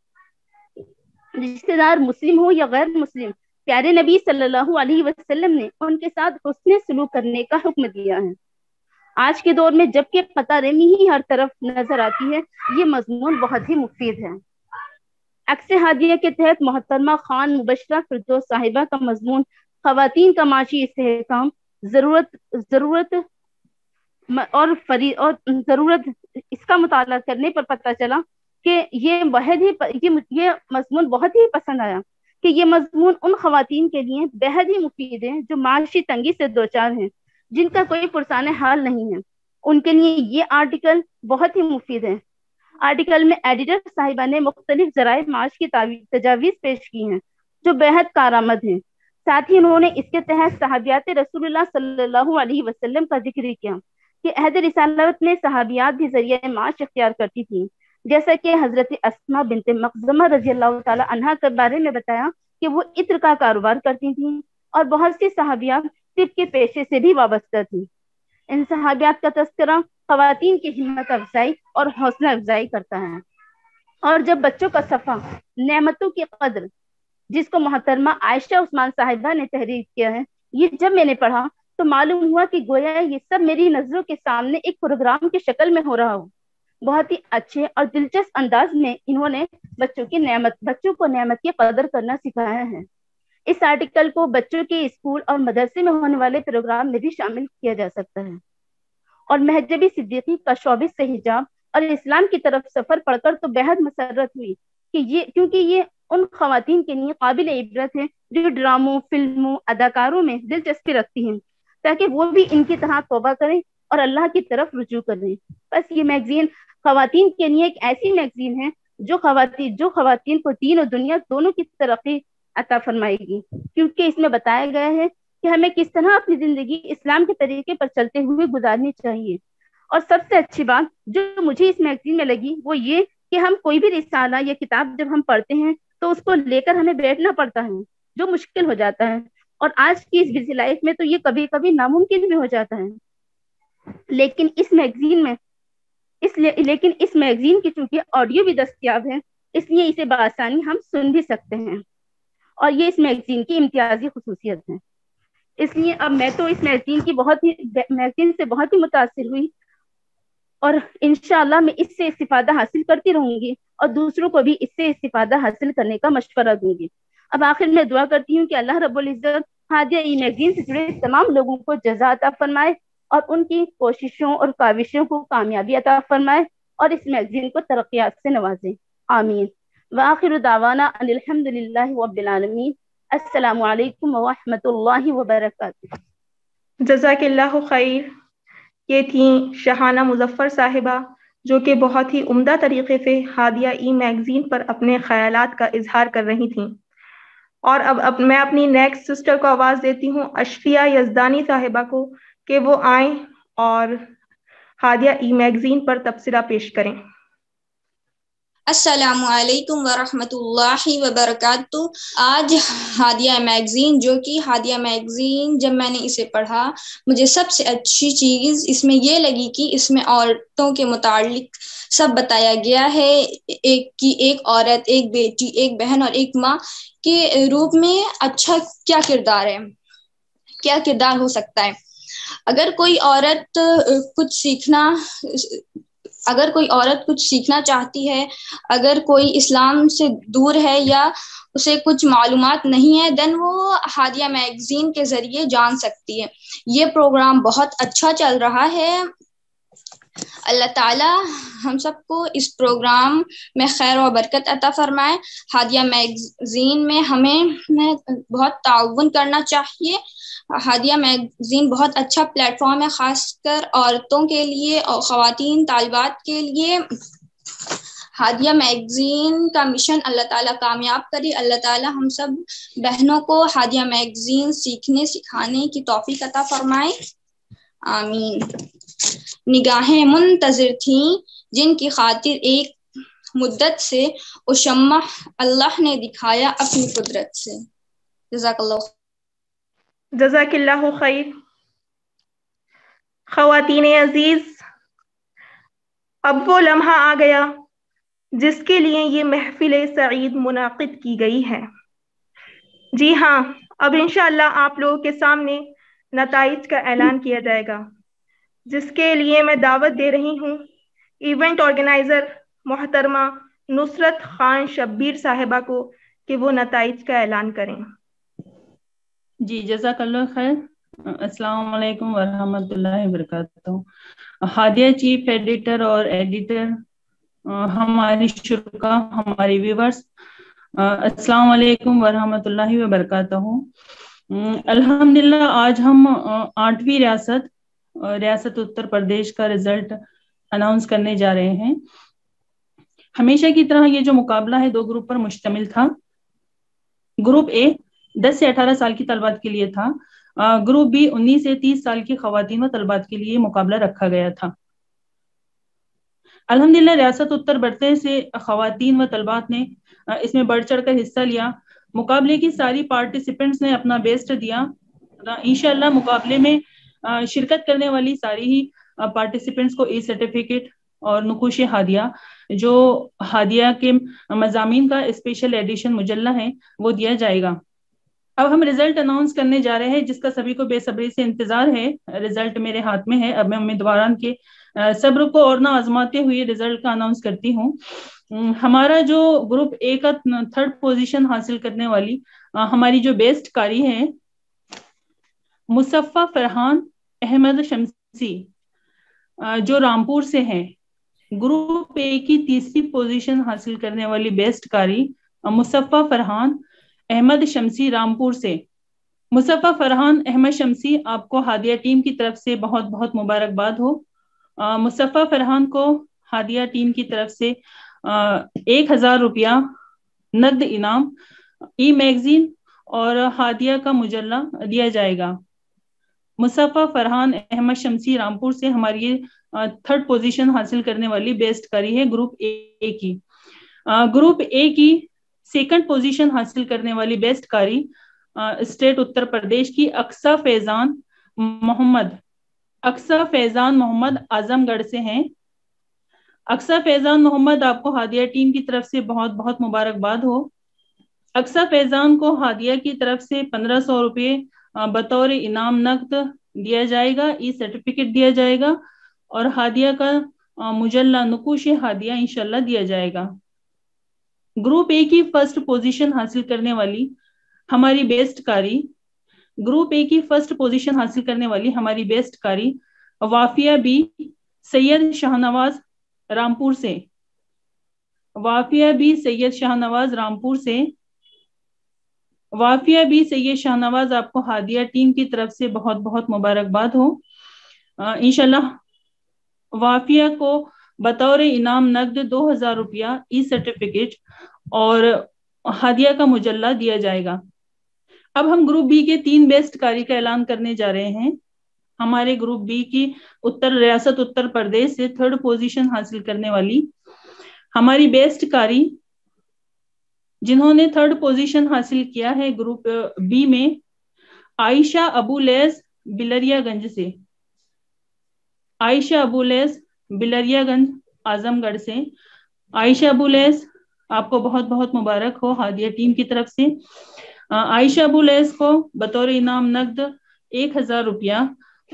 رشتے دار مسلم ہو یا غیر مسلم، پیارے نبی صلی اللہ علیہ وسلم نے ان کے ساتھ حسن سلوک کرنے کا حکم دیا ہے۔ آج کے دور میں جبکہ قطع رحمی ہی ہر طرف نظر آتی ہے، یہ مضمون بہت ہی مفید ہے۔ عکس ہادیہ کے تحت محترمہ خان مبشرہ فردوس صاحبہ کا مضمون خواتین کا معاشی استحکام، ضرورت اس کا مطالعہ کرنے پر پتہ چلا کہ یہ مضمون بہت ہی پسند آیا کہ یہ مضمون ان خواتین کے لیے بہت ہی مفید ہے جو معاشی تنگی سے دوچار ہیں، جن کا کوئی پرسان حال نہیں ہے۔ ان کے لیے یہ آرٹیکل بہت ہی مفید ہے۔ آرٹیکل میں ایڈیٹر صاحبہ نے مختلف ذرائع معاش کی تجاویز پیش کی ہیں جو بہت کارآمد ہیں۔ ساتھ ہی انہوں نے اس کے تحت صحابیات رسول اللہ صلی اللہ علیہ وسلم کا ذکر کیا کہ عہد رسالت میں صحابیات بھی ذریعہ معاش اختیار کرتی تھیں، جیسا کہ حضرت اسماء بنت مخزمہ رضی اللہ تعالی عنہا کے بارے میں بتایا کہ وہ عطر کا کاروبار کرتی تھیں اور بہت سی صحابیات طب کے پیشے سے بھی وابستہ تھیں۔ ان صحابیات کا تذکرہ خواتین کی ہمت افزائی اور حوصلہ افزائی کرتا ہے۔ اور جب بچوں کا صفحہ نعمتوں کی قدر، جس کو محترمہ عائشہ عثمان صاحبہ نے تحریر کیا ہے، یہ جب میں نے پڑھا تو معلوم ہوا کہ گویا یہ سب میری نظروں کے سامنے ایک پروگرام کی شکل میں ہو رہا ہو۔ بہت ہی اچھے اور دلچسپ انداز میں انہوں نے بچوں کو نعمت کی قدر کرنا سکھایا ہے۔ اس آرٹیکل کو بچوں کے اسکول اور مدرسے میں ہونے والے پروگرام میں بھی شامل کیا جا سکتا ہے۔ اور مہجبی صدیقی کا شعبے سے حجاب اور اسلام کی طرف سفر پڑھ کر تو بہت مسرت ہوئی کہ کیونکہ یہ ان خواتین کے لیے قابل عبرت ہے جو ڈراموں، فلموں، اداکاروں میں دلچسپی رکھتی ہیں، تاکہ وہ بھی ان کی طرح توبہ کریں اور اللہ کی طرف رجوع کریں۔ بس یہ میگزین خواتین کے لیے ایک ایسی میگزین ہے جو خواتین کو دین اور دنیا دونوں کی ترقی عطا فرمائے گی، کیونکہ اس میں بتایا گیا ہے کہ ہمیں کس طرح اپنی زندگی اسلام کے طریقے پر چلتے ہوئے گزارنی چاہیے۔ اور سب سے اچھی بات جو مجھے اس میگزین میں لگی وہ یہ کہ ہم کوئی بھی رسالہ یا کتاب جب ہم پڑھتے ہیں تو اس کو لے کر ہمیں بیٹھنا پڑتا ہے، جو مشکل ہو جاتا ہے، اور آج کی اس بزی لائف میں تو یہ کبھی کبھی ناممکن بھی ہو جاتا ہے۔ لیکن اس میگزین کی چونکہ آڈیو بھی دستیاب ہے، اس لیے اسے بآسانی ہم سن بھی سکتے ہیں، اور یہ اس میگزین کی امتیازی خصوصیت ہے۔ اس لیے اب میں تو اس میگزین سے بہت ہی متاثر ہوئی، اور انشاءاللہ میں اس سے استفادہ حاصل کرتی رہوں گی اور دوسروں کو بھی اس سے استفادہ حاصل کرنے کا مشورہ دوں گی۔ اب آخر میں دعا کرتی ہوں کہ اللہ رب العزت ہادیہ ای میگزین سے جڑے تمام لوگوں کو جزا عطا فرمائے اور ان کی کوششوں اور کاوشوں کو کامیابی عطا فرمائے اور اس میگزین کو ترقیات سے نوازے، آمین۔ وآخر دعوانا ان الحمد للہ رب العالمین۔ السلام علیکم ورحمۃ اللہ وبرکاتہ۔
جزاک اللہ خیر۔ یہ تھیں شہانہ مظفر صاحبہ جو کہ بہت ہی عمدہ طریقے سے ہادیہ ای میگزین پر اپنے خیالات کا اظہار کر رہی تھیں۔ اور اب میں اپنی نیکسٹ سسٹر کو آواز دیتی ہوں، اشفیہ یزدانی صاحبہ کو، کہ وہ آئیں اور ہادیہ ای میگزین پر تبصرہ پیش کریں۔
السلام علیکم ورحمۃ اللہ وبرکاتہ۔ آج ہادیہ میگزین، جو کہ ہادیہ میگزین جب میں نے اسے پڑھا مجھے سب سے اچھی چیز اس میں یہ لگی کہ اس میں عورتوں کے متعلق سب بتایا گیا ہے، ایک عورت، ایک بیٹی، ایک بہن اور ایک ماں کے روپ میں اچھا کیا کردار ہے، کیا کردار ہو سکتا ہے۔ اگر کوئی عورت کچھ اگر کوئی عورت کچھ سیکھنا چاہتی ہے، اگر کوئی اسلام سے دور ہے یا اسے کچھ معلومات نہیں ہے، دین وہ ہادیہ میگزین کے ذریعے جان سکتی ہے. یہ پروگرام بہت اچھا چل رہا ہے. اللہ تعالیٰ ہم سب کو اس پروگرام میں خیر و برکت عطا فرمائے. ہادیہ میگزین میں ہمیں بہت تعاون کرنا چاہیے. ہادیہ میگزین بہت اچھا پلیٹ فارم ہے، خاص کر عورتوں کے لیے اور خواتین طالبات کے لیے. ہادیہ میگزین کا مشن اللہ تعالیٰ کامیاب کرے. اللہ تعالیٰ ہم سب بہنوں کو ہادیہ میگزین سیکھنے سکھانے کی توفیق عطا فرمائے. آمین. نگاہیں منتظر تھیں جن کی خاطر ایک مدت سے اشمع اللہ نے دکھایا اپنی قدرت سے. جزاک اللہ.
جزاک اللہ خیر. خواتین عزیز، اب وہ لمحہ آ گیا جس کے لیے یہ محفل سعید منعقد کی گئی ہے. جی ہاں، اب انشاءاللہ آپ لوگوں کے سامنے نتائج کا اعلان کیا جائے گا، جس کے لیے میں دعوت دے رہی ہوں ایونٹ آرگنائزر محترمہ نصرت خان شبیر صاحبہ کو کہ وہ نتائج کا اعلان کریں.
جی جزاک اللہ خیر. السلام علیکم ورحمۃ اللہ وبرکاتہ. ہادیہ چیف ایڈیٹر اور ایڈیٹر، ہماری شرکا، ہماری ویورز، السلام علیکم ورحمۃ اللہ وبرکاتہ. الحمدللہ آج ہم 8ویں ریاست اتر پردیش کا رزلٹ اناؤنس کرنے جا رہے ہیں. ہمیشہ کی طرح یہ جو مقابلہ ہے 2 گروپ پر مشتمل تھا. گروپ اے 10 سے 18 سال کی طلبات کے لیے تھا. گروپ بی 19 سے 30 سال کی خواتین و طلبات کے لیے مقابلہ رکھا گیا تھا. الحمدللہ ریاست اتر بڑھتے سے خواتین و طلبات نے اس میں بڑھ چڑھ کر حصہ لیا. مقابلے کی ساری پارٹیسپینٹس نے اپنا بیسٹ دیا. انشاءاللہ مقابلے میں شرکت کرنے والی ساری ہی پارٹیسپینٹس کو ای سرٹیفکیٹ اور نقوش ہادیہ جو ہادیہ کے مضامین کا اسپیشل ایڈیشن مجلہ ہے وہ دیا جائے گا. اب ہم رزلٹ اناؤنس کرنے جا رہے ہیں جس کا سبھی کو بے صبری سے انتظار ہے. رزلٹ میرے ہاتھ میں ہے. اب میں امیدواران کے صبر کو اور نہ آزماتے ہوئے رزلٹ کا اناؤنس کرتی ہوں. ہمارا جو گروپ اے کا 3rd پوزیشن حاصل کرنے والی ہماری جو بیسٹ کاری ہے مصفہ فرحان احمد شمسی جو رامپور سے ہیں. گروپ اے کی 3ری پوزیشن حاصل کرنے والی بیسٹ کاری مصفہ فرحان احمد شمسی رامپور سے. مصفہ فرحان احمد شمسی، آپ کو ہادیہ ٹیم کی طرف سے بہت بہت مبارکباد ہو. مصفہ فرحان کو ہادیہ ٹیم کی طرف سے 1000 روپیہ نقد انعام، ای میگزین اور ہادیہ کا مجلہ دیا جائے گا. مصفہ فرحان احمد شمسی رامپور سے ہماری 3rd پوزیشن حاصل کرنے والی بیسٹ کاری ہے گروپ اے کی. گروپ اے کی 2nd پوزیشن حاصل کرنے والی بیسٹ کاری اسٹیٹ اتر پردیش کی اقصیٰ فیضان محمد اعظم گڑھ سے ہیں. اقصیٰ فیضان محمد، آپ کو ہادیہ ٹیم کی طرف سے بہت بہت مبارکباد ہو. اقصیٰ فیضان کو ہادیہ کی طرف سے 1500 روپے بطور انعام نقد دیا جائے گا، ای سرٹیفکیٹ دیا جائے گا اور ہادیہ کا مجلہ نقوش ہادیہ انشاءاللہ دیا جائے گا. گروپ اے کی 1st پوزیشن حاصل کرنے والی ہماری بیسٹ کاری وافیہ بی سید شاہنواز رامپور سے. وافیہ بی سید شاہنواز آپ کو ہادیہ ٹیم کی طرف سے بہت بہت مبارکباد ہو. انشاءاللہ وافیہ کو بطور انعام نقد 2000 روپیہ ای سرٹیفکیٹ اور ہادیہ کا مجلہ دیا جائے گا. اب ہم گروپ بی کے 3 بیسٹ کاری کا اعلان کرنے جا رہے ہیں. ہمارے گروپ بی کی ریاست اتر پردیش سے 3rd پوزیشن حاصل کرنے والی ہماری بیسٹ کاری جنہوں نے 3rd پوزیشن حاصل کیا ہے گروپ بی میں، عائشہ ابولیس بلریا گنج سے. عائشہ ابولیس بلریا گنج اعظم گڑھ سے. عائشہ ابولیس، آپ کو بہت بہت مبارک ہو ہادیہ ٹیم کی طرف سے. عائشہ ابولیس کو بطور انعام نقد 1000 روپیہ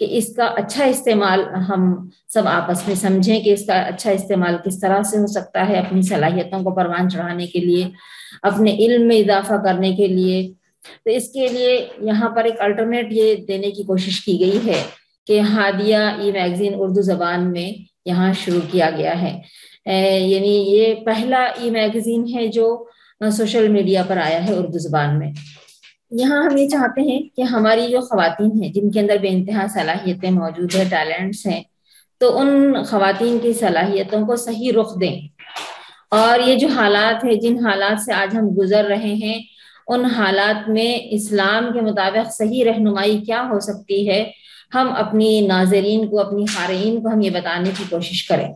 کہ اس کا اچھا استعمال ہم سب آپس میں سمجھیں کہ اس کا اچھا استعمال کس طرح سے ہو سکتا ہے اپنی صلاحیتوں کو پروان چڑھانے کے لیے، اپنے علم میں اضافہ کرنے کے لیے۔ تو اس کے لیے یہاں پر ایک الٹرنیٹ یہ دینے کی کوشش کی گئی ہے کہ ہادیہ ای میگزین اردو زبان میں یہاں شروع کیا گیا ہے، یعنی یہ پہلا ای میگزین ہے جو سوشل میڈیا پر آیا ہے اردو زبان میں۔ یہاں ہم یہ چاہتے ہیں کہ ہماری جو خواتین ہیں جن کے اندر بے انتہا صلاحیتیں موجود ہیں، ٹیلنٹس ہیں، تو ان خواتین کی صلاحیتوں کو صحیح رخ دیں، اور یہ جو حالات ہیں، جن حالات سے آج ہم گزر رہے ہیں، ان حالات میں اسلام کے مطابق صحیح رہنمائی کیا ہو سکتی ہے، ہم اپنی ناظرین کو، اپنی قارئین کو ہم یہ بتانے کی کوشش کریں۔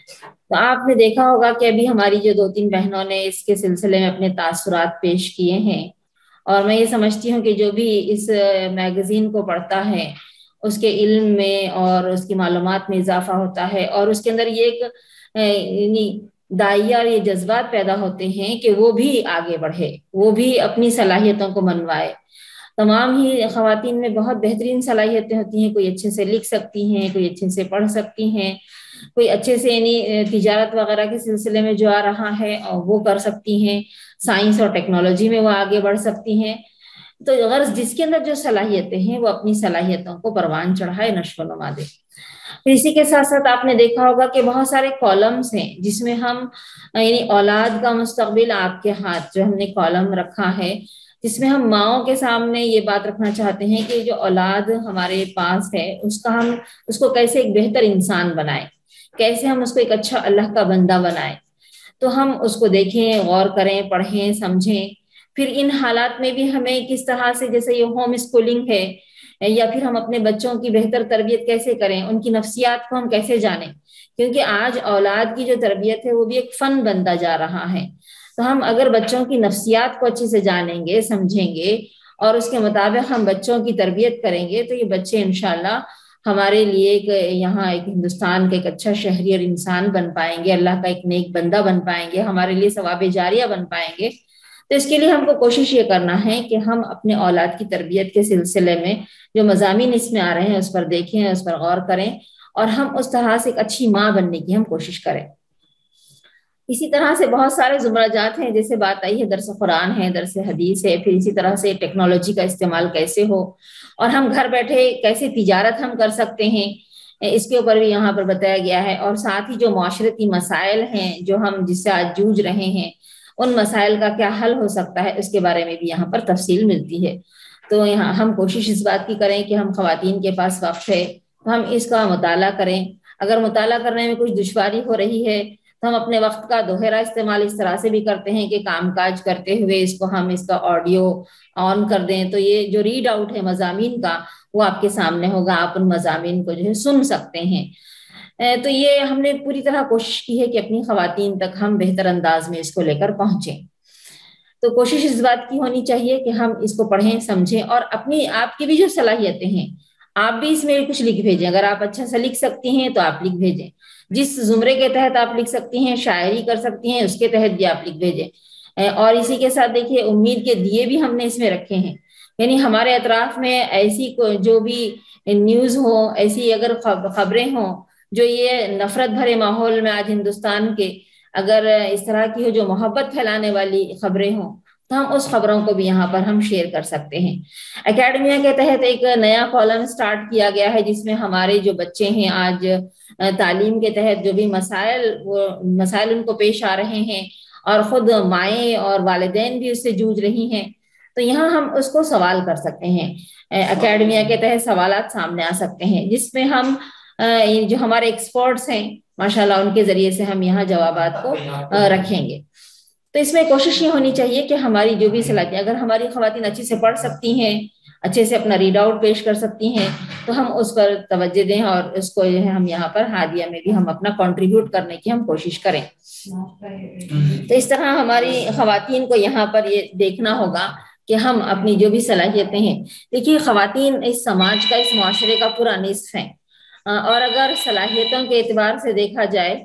تو آپ نے دیکھا ہوگا کہ ابھی ہماری جو 2-3 بہنوں نے اس کے سلسلے میں اپنے تاثرات پیش کیے ہیں، اور میں یہ سمجھتی ہوں کہ جو بھی اس میگزین کو پڑھتا ہے اس کے علم میں اور اس کی معلومات میں اضافہ ہوتا ہے، اور اس کے اندر یہ ایک دائیا اور یہ جذبات پیدا ہوتے ہیں کہ وہ بھی آگے بڑھے، وہ بھی اپنی صلاحیتوں کو منوائے۔ تمام ہی خواتین میں بہت بہترین صلاحیتیں ہوتی ہیں، کوئی اچھے سے لکھ سکتی ہیں، کوئی اچھے سے پڑھ سکتی ہیں، کوئی اچھے سے یعنی تجارت وغیرہ کے سلسلے میں جو آ رہا ہے وہ کر سکتی ہیں، سائنس اور ٹیکنالوجی میں وہ آگے بڑھ سکتی ہیں۔ تو غرض جس کے اندر جو صلاحیتیں ہیں وہ اپنی صلاحیتوں کو پروان چڑھائے، نشو و نما دے۔ پھر اسی کے ساتھ ساتھ آپ نے دیکھا ہوگا کہ بہت سارے کالمز ہیں جس میں ہم یعنی اولاد کا مستقبل آپ کے ہاتھ، جو ہم نے کالم رکھا ہے جس میں ہم ماؤں کے سامنے یہ بات رکھنا چاہتے ہیں کہ جو اولاد ہمارے پاس ہے ہم اس کو کیسے ایک بہتر انسان بنائیں، کیسے ہم اس کو ایک اچھا اللہ کا بندہ بنائیں۔ تو ہم اس کو دیکھیں، غور کریں، پڑھیں، سمجھیں۔ پھر ان حالات میں بھی ہمیں کس طرح سے، جیسے یہ ہوم اسکولنگ ہے، یا پھر ہم اپنے بچوں کی بہتر تربیت کیسے کریں، ان کی نفسیات کو ہم کیسے جانیں، کیونکہ آج اولاد کی جو تربیت ہے وہ بھی ایک فن بنتا جا رہا ہے۔ تو ہم اگر بچوں کی نفسیات کو اچھے سے جانیں گے، سمجھیں گے، اور اس کے مطابق ہم بچوں کی تربیت کریں گے، تو یہ بچے انشاءاللہ ہمارے لیے یہاں ایک ہندوستان کا ایک اچھا شہری اور انسان بن پائیں گے، اللہ کا ایک نیک بندہ بن پائیں گے، ہمارے لیے ثواب جاریہ بن پائیں گے۔ تو اس کے لیے ہم کو کوشش یہ کرنا ہے کہ ہم اپنے اولاد کی تربیت کے سلسلے میں جو مضامین اس میں آ رہے ہیں اس پر دیکھیں، اس پر غور کریں، اور ہم اس طرح سے ایک اچھی ماں بننے کی ہم کوشش کریں۔ اسی طرح سے بہت سارے زمرجات ہیں، جیسے بات آئی ہے درس قرآن ہے، درس حدیث ہے، پھر اسی طرح سے ٹیکنالوجی کا استعمال کیسے ہو، اور ہم گھر بیٹھے کیسے تجارت ہم کر سکتے ہیں، اس کے اوپر بھی یہاں پر بتایا گیا ہے۔ اور ساتھ ہی جو معاشرتی مسائل ہیں جو ہم جس سے آج جوجھ رہے ہیں، ان مسائل کا کیا حل ہو سکتا ہے، اس کے بارے میں بھی یہاں پر تفصیل ملتی ہے۔ تو یہاں ہم کوشش اس بات کی کریں کہ ہم خواتین کے پاس وقت ہے تو ہم اس کا مطالعہ کریں۔ اگر مطالعہ کرنے میں کچھ دشواری ہو رہی ہے تو ہم اپنے وقت کا دوہرا استعمال اس طرح سے بھی کرتے ہیں کہ کام کاج کرتے ہوئے ہم اس کا آڈیو آن کر دیں، تو یہ جو ریڈ آؤٹ ہے مضامین کا وہ آپ کے سامنے ہوگا، آپ ان مضامین کو جو ہے سن سکتے ہیں۔ تو یہ ہم نے پوری طرح کوشش کی ہے کہ اپنی خواتین تک ہم بہتر انداز میں اس کو لے کر پہنچیں۔ تو کوشش اس بات کی ہونی چاہیے کہ ہم اس کو پڑھیں، سمجھیں، اور آپ کی بھی جو صلاحیتیں ہیں آپ بھی اس میں کچھ لکھ بھیجیں۔ اگر آپ اچھا سا لکھ سکتی ہیں تو آپ لکھ بھیجیں، جس زمرے کے تحت آپ لکھ سکتی ہیں، شاعری کر سکتی ہیں، اس کے تحت بھی آپ لکھ بھیجیں۔ اور اسی کے ساتھ دیکھیے امید کے دیے بھی ہم نے اس میں رکھے ہیں، یعنی ہمارے اطراف میں ایسی جو بھی نیوز ہو، ایسی اگر خبریں ہوں جو یہ نفرت بھرے ماحول میں آج ہندوستان کے اگر اس طرح کی ہو جو محبت پھیلانے والی خبریں ہوں تو ہم اس خبروں کو بھی یہاں پر ہم شیئر کر سکتے ہیں۔ اکیڈمیا کے تحت ایک نیا کالم سٹارٹ کیا گیا ہے جس میں ہمارے جو بچے ہیں آج تعلیم کے تحت جو بھی مسائل ان کو پیش آ رہے ہیں، اور خود مائیں اور والدین بھی اس سے جوجھ رہی ہیں، تو یہاں ہم اس کو سوال کر سکتے ہیں۔ اکیڈمیا کے تحت سوالات سامنے آ سکتے ہیں جس میں ہم جو ہمارے ایکسپرٹس ہیں ماشاءاللہ ان کے ذریعے سے ہم یہاں جوابات کو رکھیں گے۔ تو اس میں کوشش یہ ہونی چاہیے کہ ہماری جو بھی صلاحیت، اگر ہماری خواتین اچھے سے پڑھ سکتی ہیں، اچھے سے اپنا ریڈ آؤٹ پیش کر سکتی ہیں، تو ہم اس پر توجہ دیں، اور اس کو جو ہے ہم یہاں پر ہادیہ میں بھی ہم اپنا کنٹریبیوٹ کرنے کی ہم کوشش کریں۔ تو اس طرح ہماری خواتین کو یہاں پر یہ دیکھنا ہوگا کہ ہم اپنی جو بھی صلاحیتیں ہیں، دیکھیے خواتین اس سماج کا، اس معاشرے کا پورا نصف ہیں، اور اگر صلاحیتوں کے اعتبار سے دیکھا جائے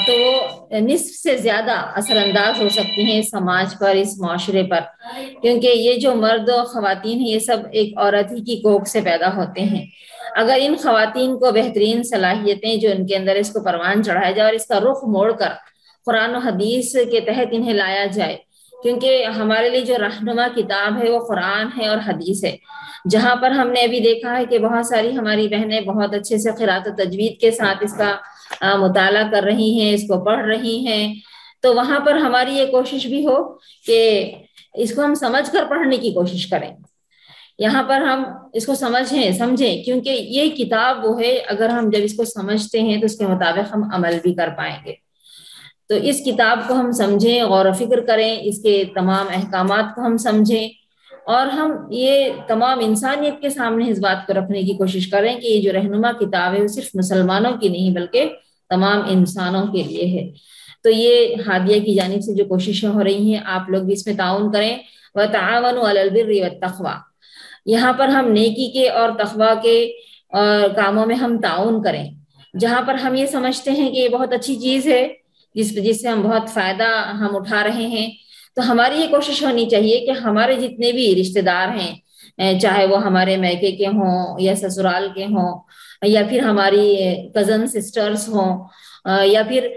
تو وہ نصف سے زیادہ اثر انداز ہو سکتی ہیں اس سماج پر، اس معاشرے پر، کیونکہ یہ جو مرد و خواتین ہیں یہ سب ایک عورت ہی کی کوکھ سے پیدا ہوتے ہیں، اگر ان خواتین کو بہترین صلاحیتیں جو ان کے اندر اس کو پروان چڑھایا جائے اور اس کا رخ موڑ کر قرآن و حدیث کے تحت انہیں لایا جائے، کیونکہ ہمارے لیے جو رہنما کتاب ہے وہ قرآن ہے اور حدیث ہے. جہاں پر ہم نے ابھی دیکھا ہے کہ بہت ساری ہماری بہنیں بہت اچھے سے قرات و تجوید کے ساتھ اس کا مطالعہ کر رہی ہیں، اس کو پڑھ رہی ہیں، تو وہاں پر ہماری یہ کوشش بھی ہو کہ اس کو ہم سمجھ کر پڑھنے کی کوشش کریں. یہاں پر ہم اس کو سمجھیں کیونکہ یہ کتاب وہ ہے، اگر ہم جب اس کو سمجھتے ہیں تو اس کے مطابق ہم عمل بھی کر پائیں گے. تو اس کتاب کو ہم سمجھیں، غور و فکر کریں، اس کے تمام احکامات کو ہم سمجھیں، اور ہم یہ تمام انسانیت کے سامنے اس بات کو رکھنے کی کوشش کریں کہ یہ جو رہنما کتاب ہے وہ صرف مسلمانوں کی نہیں بلکہ تمام انسانوں کے لیے ہے. تو یہ ہادیہ کی جانب سے جو کوششیں ہو رہی ہیں، آپ لوگ بھی اس میں تعاون کریں. وَتَعَاوَنُوا عَلَى الْبِرِّ وَالتَّقْوَىٰ، یہاں پر ہم نیکی کے اور تقویٰ کے کاموں میں ہم تعاون کریں. جہاں پر ہم یہ سمجھتے ہیں کہ یہ بہت اچھی چیز ہے جس سے ہم بہت فائدہ ہم اٹھا رہے ہیں، تو ہماری یہ کوشش ہونی چاہیے کہ ہمارے جتنے بھی رشتہ دار ہیں، چاہے وہ ہمارے میکے کے ہوں یا سسرال کے ہوں یا پھر ہماری کزن سسٹرز ہوں یا پھر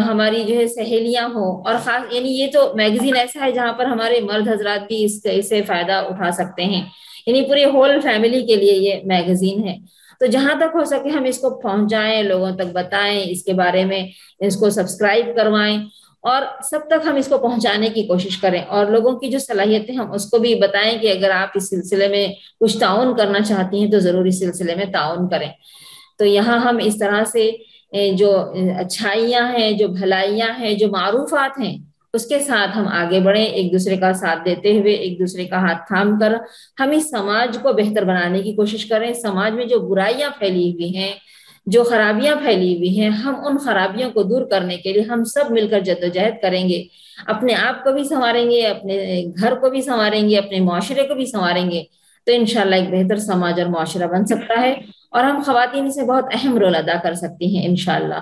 ہماری جو ہے سہیلیاں ہوں، اور خاص یعنی یہ تو میگزین ایسا ہے جہاں پر ہمارے مرد حضرات بھی اس سے فائدہ اٹھا سکتے ہیں، یعنی پورے ہول فیملی کے لیے یہ میگزین ہے. تو جہاں تک ہو سکے ہم اس کو پہنچائیں، لوگوں تک بتائیں، اس کے بارے میں اس کو سبسکرائب کروائیں، اور سب تک ہم اس کو پہنچانے کی کوشش کریں، اور لوگوں کی جو صلاحیتیں ہم اس کو بھی بتائیں کہ اگر آپ اس سلسلے میں کچھ تعاون کرنا چاہتی ہیں تو ضرور اس سلسلے میں تعاون کریں. تو یہاں ہم اس طرح سے جو اچھائیاں ہیں، جو بھلائیاں ہیں، جو معروفات ہیں، اس کے ساتھ ہم آگے بڑھیں، ایک دوسرے کا ساتھ دیتے ہوئے، ایک دوسرے کا ہاتھ تھام کر ہم اس سماج کو بہتر بنانے کی کوشش کریں. سماج میں جو برائیاں پھیلی ہوئی ہیں، جو خرابیاں پھیلی ہوئی ہیں، ہم ان خرابیوں کو دور کرنے کے لیے ہم سب مل کر جدوجہد کریں گے. اپنے آپ کو بھی سنواریں گے، اپنے گھر کو بھی سنواریں گے، اپنے معاشرے کو بھی سنواریں گے، تو انشاءاللہ ایک بہتر سماج اور معاشرہ بن سکتا ہے، اور ہم خواتین سے بہت اہم رول ادا کر سکتی ہیں انشاءاللہ.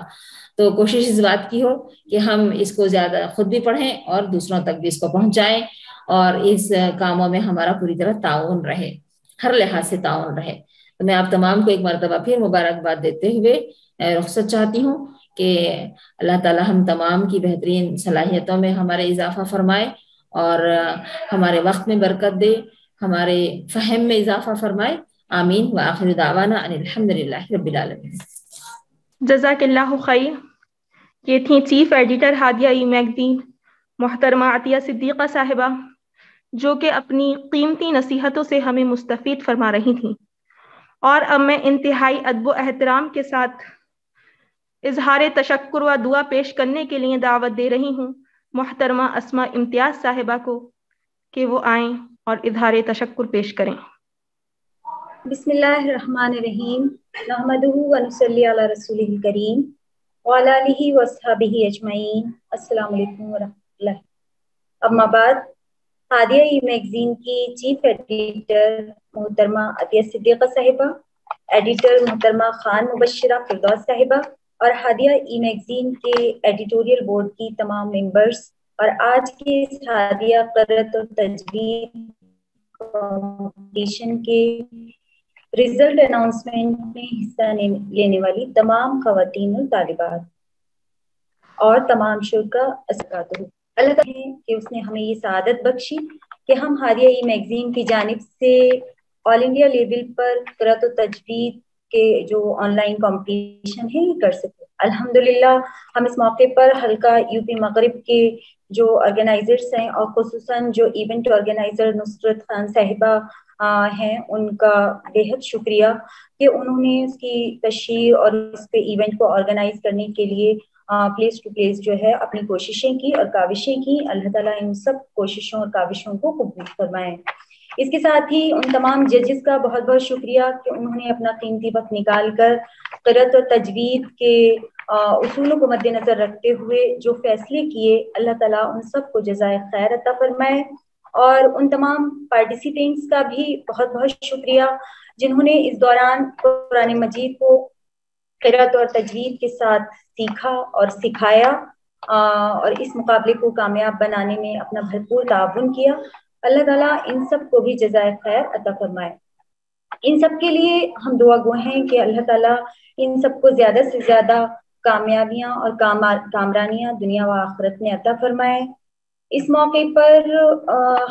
تو کوشش اس بات کی ہو کہ ہم اس کو زیادہ خود بھی پڑھیں اور دوسروں تک بھی اس کو پہنچائیں، اور اس کاموں میں ہمارا پوری طرح تعاون رہے، ہر لحاظ سے تعاون رہے. تو میں آپ تمام کو ایک مرتبہ پھر مبارکباد دیتے ہوئے رخصت چاہتی ہوں کہ اللہ تعالی ہم تمام کی بہترین صلاحیتوں میں ہمارے اضافہ فرمائے، اور ہمارے وقت میں برکت دے، ہمارے فہم میں اضافہ فرمائے. آمین. وآخر دعوانا ان الحمدللہ رب العالمین.
جزاک اللہ خیر. یہ تھیں چیف ایڈیٹر ہادیہ ای میگزین محترمہ عطیہ صدیقہ صاحبہ، جو کہ اپنی قیمتی نصیحتوں سے ہمیں مستفید فرما رہی تھیں. اور اب میں انتہائی ادب و احترام کے ساتھ اظہار تشکر و دعا پیش کرنے کے لیے دعوت دے رہی ہوں محترمہ اسماء امتیاز صاحبہ کو کہ وہ آئیں اور اظہار تشکر پیش کریں.
بسم اللہ الرحمن الرحیم. نحمدہ و نصلی علی رسولہ الکریم وعلی آلہ و اصحابہ اجمعین. السلام علیکم ورحمۃ اللہ. اما بعد، ہادیہ ای میگزین کی چیف ایڈیٹر محترمہ عطیہ صدیقہ صاحبہ، ایڈیٹر محترمہ خان مبشرہ فردوس صاحبہ، اور ہادیہ ای میگزین کے ایڈیٹوریل بورڈ کی تمام ممبرز، اور آج کی اس ہادیہ قرأت و تجوید کمپٹیشن کے ریزلٹ اناؤنسمنٹ میں حصہ لینے والی تمام خواتین اور طالبات اور تمام شرکاء اساتذہ، اللہ تعالیٰ کہ اس نے ہمیں یہ سعادت بخشی کہ ہم ہادیہ ای میگزین کی جانب سے آل انڈیا لیول پر قرأت و تجوید کے جو آن لائن کمپٹیشن ہے یہ کر سکے. الحمدللہ ہم اس موقع پر حلقہ یو پی مغرب کے جو آرگنائزرز ہیں، اور خصوصاً جو ایونٹ آرگنائزر نصرت خان صاحبہ ہیں، ان کا بے حد شکریہ کہ انہوں نے اس کی تشہیر اور اس پہ ایونٹ کو آرگنائز کرنے کے لیے پلیس ٹو پلیس جو ہے اپنی کوششیں کی اور کاوشیں کی. اللہ تعالیٰ ان سب کوششوں اور کاوشوں کو قبول فرمائے. اس کے ساتھ ہی ان تمام ججز کا بہت بہت شکریہ کہ انہوں نے اپنا قیمتی وقت نکال کر قرأت و تجوید کے اصولوں کو مد نظر رکھتے ہوئے جو فیصلے کیے، اللہ تعالیٰ ان سب کو جزائے خیر عطا فرمائے. اور ان تمام پارٹیسپینٹس کا بھی بہت بہت شکریہ جنہوں نے اس دوران قرآن مجید کو قرأت اور تجوید کے ساتھ سیکھا اور سکھایا، اور اس مقابلے کو کامیاب بنانے میں اپنا بھرپور تعاون کیا. اللہ تعالیٰ ان سب کو بھی جزائے خیر عطا فرمائے. ان سب کے لیے ہم دعا گو ہیں کہ اللہ تعالیٰ ان سب کو زیادہ سے زیادہ کامیابیاں اور کامرانیاں دنیا و آخرت میں عطا فرمائے۔ اس موقع پر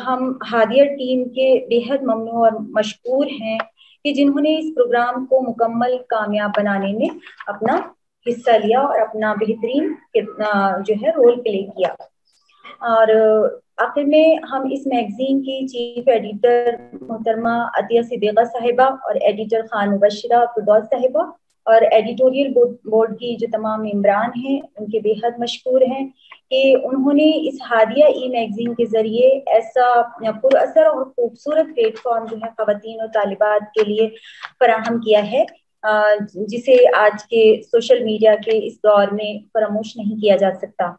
ہم ہادیہ ٹیم کے بے حد ممنون اور مشکور ہیں کہ جنہوں نے اس پروگرام کو مکمل کامیاب بنانے میں اپنا حصہ لیا اور اپنا بہترین جو ہے رول پلے کیا۔ اور آخر میں ہم اس میگزین کی چیف ایڈیٹر محترمہ عطیہ صدیقہ صاحبہ اور ایڈیٹر خان مبشرہ فردوس صاحبہ اور ایڈیٹوریل بورڈ کی جو تمام ممبران ہیں ان کے بے حد مشکور ہیں کہ انہوں نے اس ہادیہ ای میگزین کے ذریعے ایسا پر اثر اور خوبصورت پلیٹ فارم جو ہے خواتین اور طالبات کے لیے فراہم کیا ہے، جسے آج کے سوشل میڈیا کے اس دور میں فراموش نہیں کیا جا سکتا۔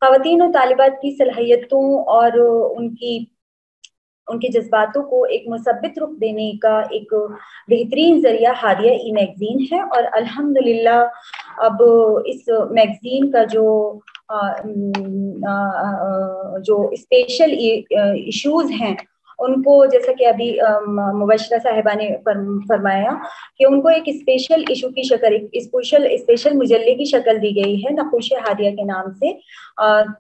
خواتین اور طالبات کی صلاحیتوں اور ان کے جذباتوں کو ایک مثبت رخ دینے کا ایک بہترین ذریعہ ہادیہ ای میگزین ہے، اور الحمدللہ اب اس میگزین کا جو اسپیشل ایشوز ہیں ان کو، جیسا کہ ابھی مبشرہ صاحبہ نے فرمایا کہ ان کو ایک اسپیشل ایشو کی شکل، اسپیشل مجلے کی شکل دی گئی ہے نقوش ہادیہ کے نام سے۔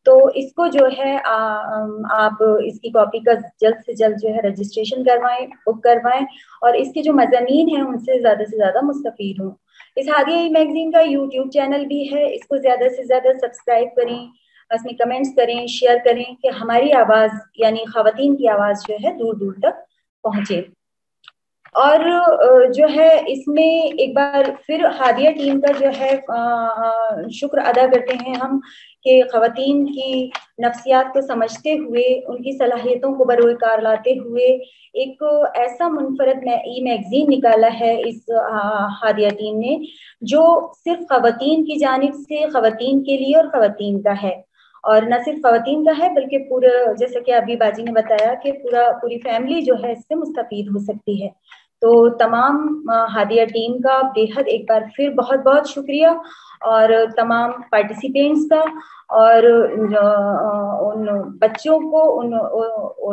تو اس کو جو ہے آپ اس کی کاپی کا جلد سے جلد جو ہے رجسٹریشن کروائیں، بک کروائیں، اور اس کے جو مضامین ہیں ان سے زیادہ مستفید ہوں۔ اس ہادیہ ای میگزین کا یوٹیوب چینل بھی ہے، اس کو زیادہ سے زیادہ سبسکرائب کریں، اس میں کمنٹس کریں، شیئر کریں کہ ہماری آواز یعنی خواتین کی آواز جو ہے دور دور تک پہنچے۔ اور جو ہے اس میں ایک بار پھر ہادیہ ٹیم کا جو ہے شکر ادا کرتے ہیں ہم کہ خواتین کی نفسیات کو سمجھتے ہوئے، ان کی صلاحیتوں کو بروئے کار لاتے ہوئے ایک ایسا منفرد ای میگزین نکالا ہے اس ہادیہ ٹیم نے، جو صرف خواتین کی جانب سے خواتین کے لیے اور خواتین کا ہے، اور نہ صرف خواتین کا ہے بلکہ پورا، جیسا کہ ابھی باجی نے بتایا کہ پوری فیملی جو ہے اس سے مستفید ہو سکتی ہے۔ تو تمام ہادیہ ٹیم کا بے حد ایک بار پھر بہت بہت شکریہ، اور تمام پارٹیسپینٹس کا، اور ان بچوں کو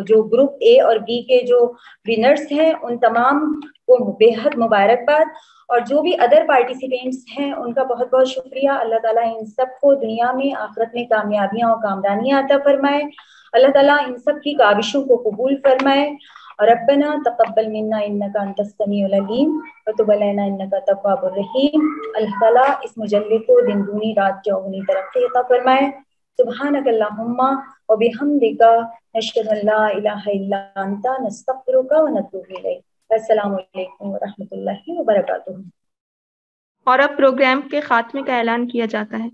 جو گروپ اے اور بی کے جو ونرز ہیں ان تمام کو بے حد مبارکباد، اور جو بھی ادر پارٹیسپینٹس ہیں ان کا بہت بہت شکریہ۔ اللہ تعالیٰ ان سب کو دنیا میں آخرت میں کامیابیاں اور کامرانیاں عطا فرمائے، اللہ تعالیٰ ان سب کی کاوشوں کو قبول فرمائے۔ ربنا تقبل منا انک انت السمیع العلیم وتب علینا انک التواب الرحیم۔ اللہ تعالیٰ اس مجلے کو دن دگنی رات چوگنی ترقی عطا فرمائے۔ سبحانک اللہم وبحمدک نشہد ان لا الہ الا انت نستغفرک ونتوب الیک۔ السلام علیکم ورحمۃ اللہ وبرکاتہ۔
اور اب پروگرام کے خاتمے کا اعلان کیا جاتا ہے۔